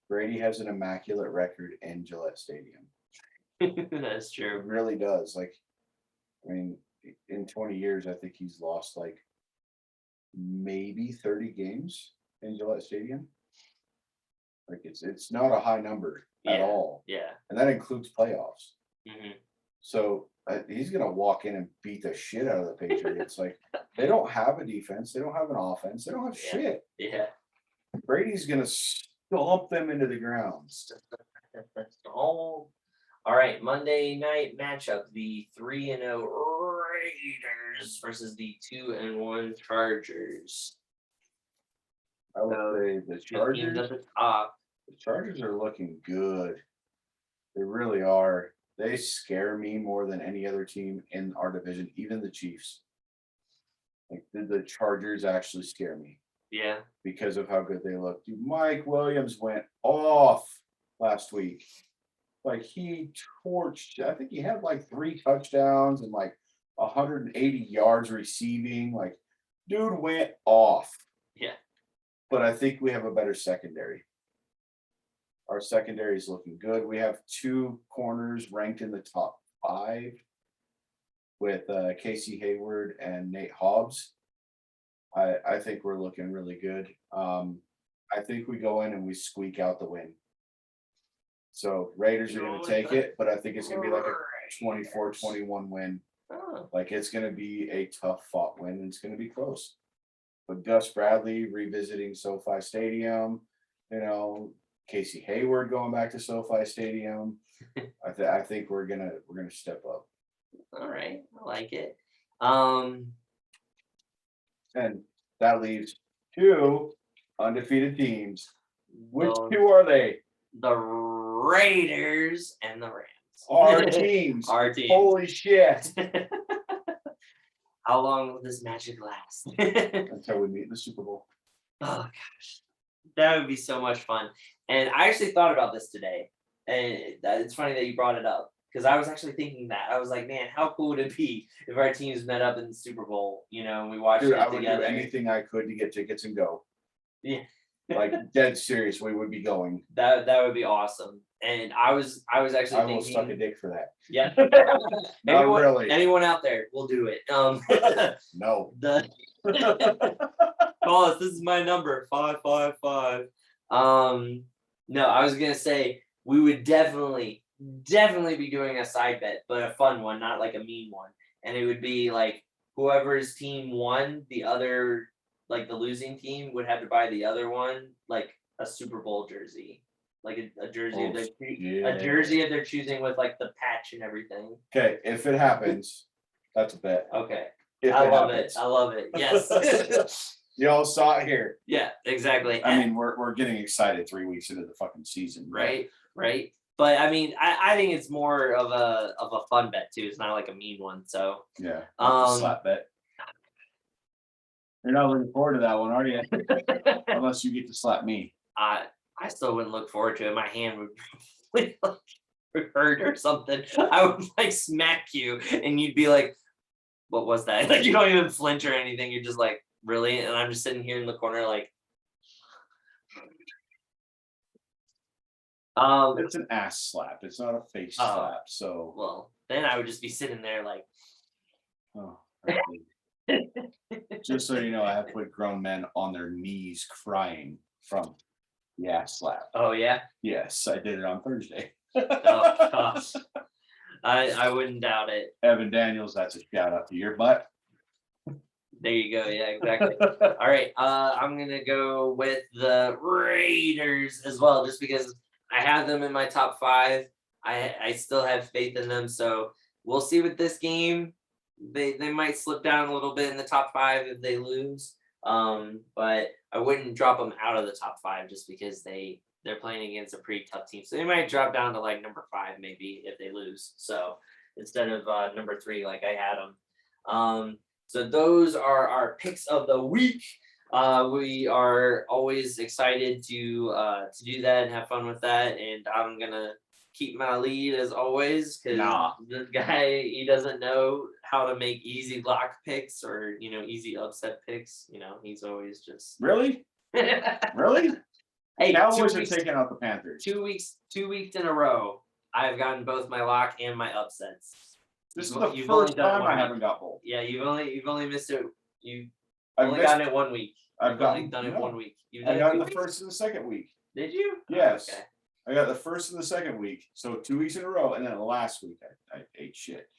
Brady has an immaculate record in Gillette Stadium. That's It true. really does. Like, I mean, in 20 years, I think he's lost like maybe 30 games in Gillette Stadium. Like, it's not a high number at Yeah. all, Yeah. and that includes playoffs. Hmm. So he's gonna walk in and beat the shit out of the Patriots. Like, they don't have a defense, they don't have an offense, they don't have Yeah. shit. Yeah. Brady's gonna stomp them into the ground. All right. Monday night matchup: the 3-0 Raiders versus the 2-1 Chargers. I would say the Two teams at the top. The Chargers are looking good. They really are. They scare me more than any other team in our division, even the Chiefs. Like, the Chargers actually scare me Yeah. because of how good they look. Dude, Mike Williams went off last week. Like, he torched. I think he had like 3 touchdowns and like 180 yards receiving. Like, dude went off. Yeah. But I think we have a better secondary. Our secondary is looking good. We have 2 corners ranked in the top 5 with Casey Hayward and Nate Hobbs. I think we're looking really good. I think we go in and we squeak out the win. So Raiders are going to take it, but I think it's going to be like a 24-21 win. Oh. Like it's going to be a tough fought win and it's going to be close. But Gus Bradley revisiting SoFi Stadium, Casey Hayward going back to SoFi Stadium. I think we're gonna step up. All right, I like it. And that leaves 2 undefeated teams. Which Well, 2 are they? The Raiders and the Rams. Our teams. Our teams. Holy shit. How long will this magic last? Until we meet in the Super Bowl. Oh gosh, that would be so much fun. And I actually thought about this today, and it's funny that you brought it up because I was actually thinking that. I was like, man, how cool would it be if our teams met up in the Super Bowl? And we watched it I would together. do anything I could to get tickets and go. Yeah. Like dead serious, we would be going. That would be awesome. And I was actually I thinking. will suck a dick for that. Yeah. Not really. Anyone out there, we'll do it. No. Call us. This is my number, 555. No, I was gonna say we would definitely be doing a side bet, but a fun one, not like a mean one. And it would be like whoever's team won, the other, like the losing team would have to buy the other one like a Super Bowl jersey. Like a jersey a jersey of their choosing with like the patch and everything. Okay, if it happens, that's a bet. Okay. I love it. Yes. You all saw it here. Yeah, exactly. I mean, we're getting excited 3 weeks into the fucking season. Right. But I mean, I think it's more of a fun bet too. It's not like a mean one. So yeah, a slap bet. You're not looking forward to that one, are you? Unless you get to slap me. I still wouldn't look forward to it. My hand would like hurt or something. I would like smack you, and you'd be like, "What was that?" Like you don't even flinch or anything. You're just like, "Really?" And I'm just sitting here in the corner, like. It's an ass slap. It's not a face slap. So. Well, then I would just be sitting there like. Oh. Just so you know, I have put grown men on their knees crying from the ass slap. Oh yeah. Yes, I did it on Thursday. Oh gosh. I wouldn't doubt it. Evan Daniels, that's a shout out to your butt. There you go. Yeah, exactly. All right. I'm gonna go with the Raiders as well, just because I have them in my top 5. I still have faith in them. So we'll see with this game. They might slip down a little bit in the top 5 if they lose. But I wouldn't drop them out of the top 5 just because they're playing against a pretty tough team. So they might drop down to like number 5 maybe if they lose. So instead of number 3 like I had them. So those are our picks of the week. We are always excited to do that and have fun with that. And I'm gonna keep my lead as always because this guy, he doesn't know how to make easy lock picks or easy upset picks. He's always just really. Hey, Cowboys are taking out the Panthers. 2 weeks in a row. I've gotten both my lock and my upsets. This is the first time I haven't got both. Yeah, you've only missed it. You've only gotten it 1 week. I've only done it 1 week. I got the first and the second week. Did you? Yes. Okay. I got the first and the second week, so 2 weeks in a row, and then the last week I ate shit.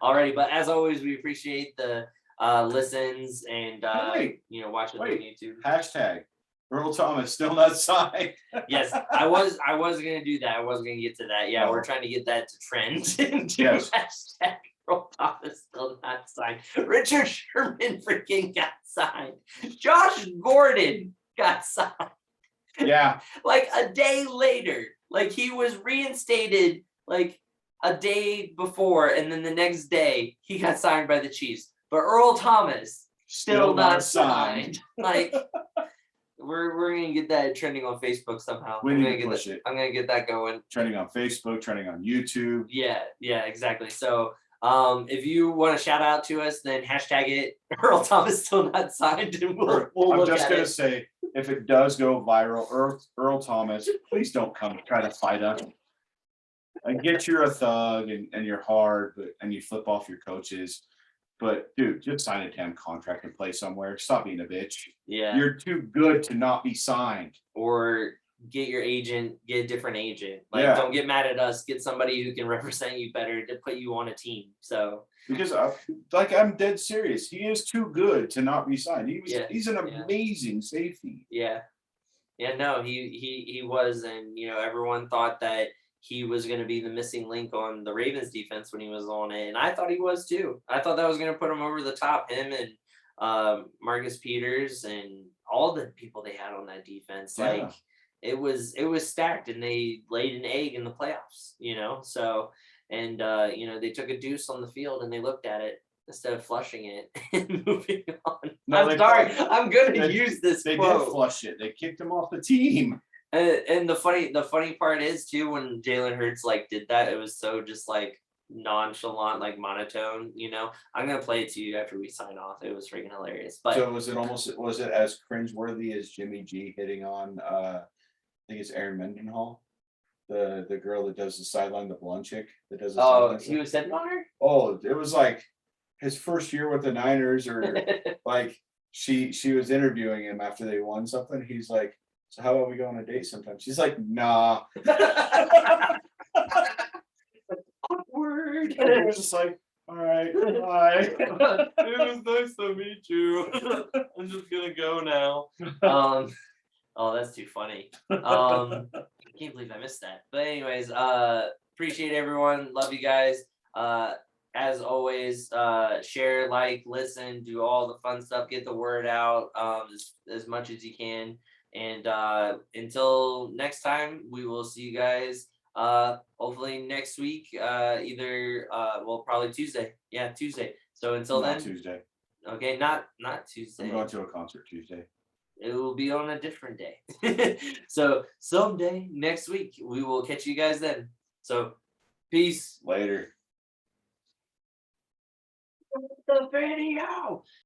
Alrighty, but as always, we appreciate the listens and watching on YouTube. Hashtag Earl Thomas still not signed. Yes, I was gonna do that. I was gonna get to that. Yeah, we're trying to get that to trend. Yes. Hashtag Earl Thomas still not signed. Richard Sherman freaking got signed. Josh Gordon got signed. Yeah. Like a day later. Like he was reinstated like a day before, and then the next day he got signed by the Chiefs. But Earl Thomas still not signed. Like we're gonna get that trending on Facebook somehow. We need to push it. I'm gonna get that going. Trending on Facebook, trending on YouTube. Yeah, exactly. So if you want to shout out to us, then hashtag it Earl Thomas still not signed, and we'll I'm just gonna say, if it does go viral, Earl Thomas, please don't come try to fight us. I get you're a thug and you're hard, and you flip off your coaches. But dude, just sign a damn contract and play somewhere. Stop being a bitch. Yeah. You're too good to not be signed. Or get your agent, get a different agent. Like, Yeah. don't get mad at us. Get somebody who can represent you better to put you on a team. So Because I'm dead serious. He is too good to not be signed. He's an Yeah. amazing safety. yeah, no, he was, and everyone thought that he was going to be the missing link on the Ravens defense when he was on it, and I thought he was too. I thought that was going to put him over the top. Him and Marcus Peters and all the people they had on that defense. Yeah. Like it was stacked, and they laid an egg in the playoffs. So and they took a deuce on the field and they looked at it instead of flushing it and moving on. No, I'm sorry. I'm gonna they- use this They quote. did flush it. They kicked him off the team. And the funny part is too, when Jalen Hurts like did that, it was so just like nonchalant, like monotone. I'm gonna play it to you after we sign off. It was freaking hilarious. But So was it as cringeworthy as Jimmy G hitting on I think it's Erin Mendenhall, the girl that does the sideline, the blonde chick that does the sideline he stuff? was hitting on her. Oh, it was like his first year with the Niners, or like she was interviewing him after they won something. He's like, so how about we go on a date sometime? She's like, nah. Awkward. And it was just like, all right, bye. It was nice to meet you. I'm just gonna go now. Oh, that's too funny. I can't believe I missed that. But anyways, appreciate everyone. Love you guys. As always, share, like, listen, do all the fun stuff, get the word out as much as you can. And until next time, we will see you guys hopefully next week, either probably Tuesday. Yeah, Tuesday. So until Not then, Tuesday. okay, not Tuesday. I'm going to a concert Tuesday. It will be on a different day. So someday next week, we will catch you guys then. So peace. Later. The video.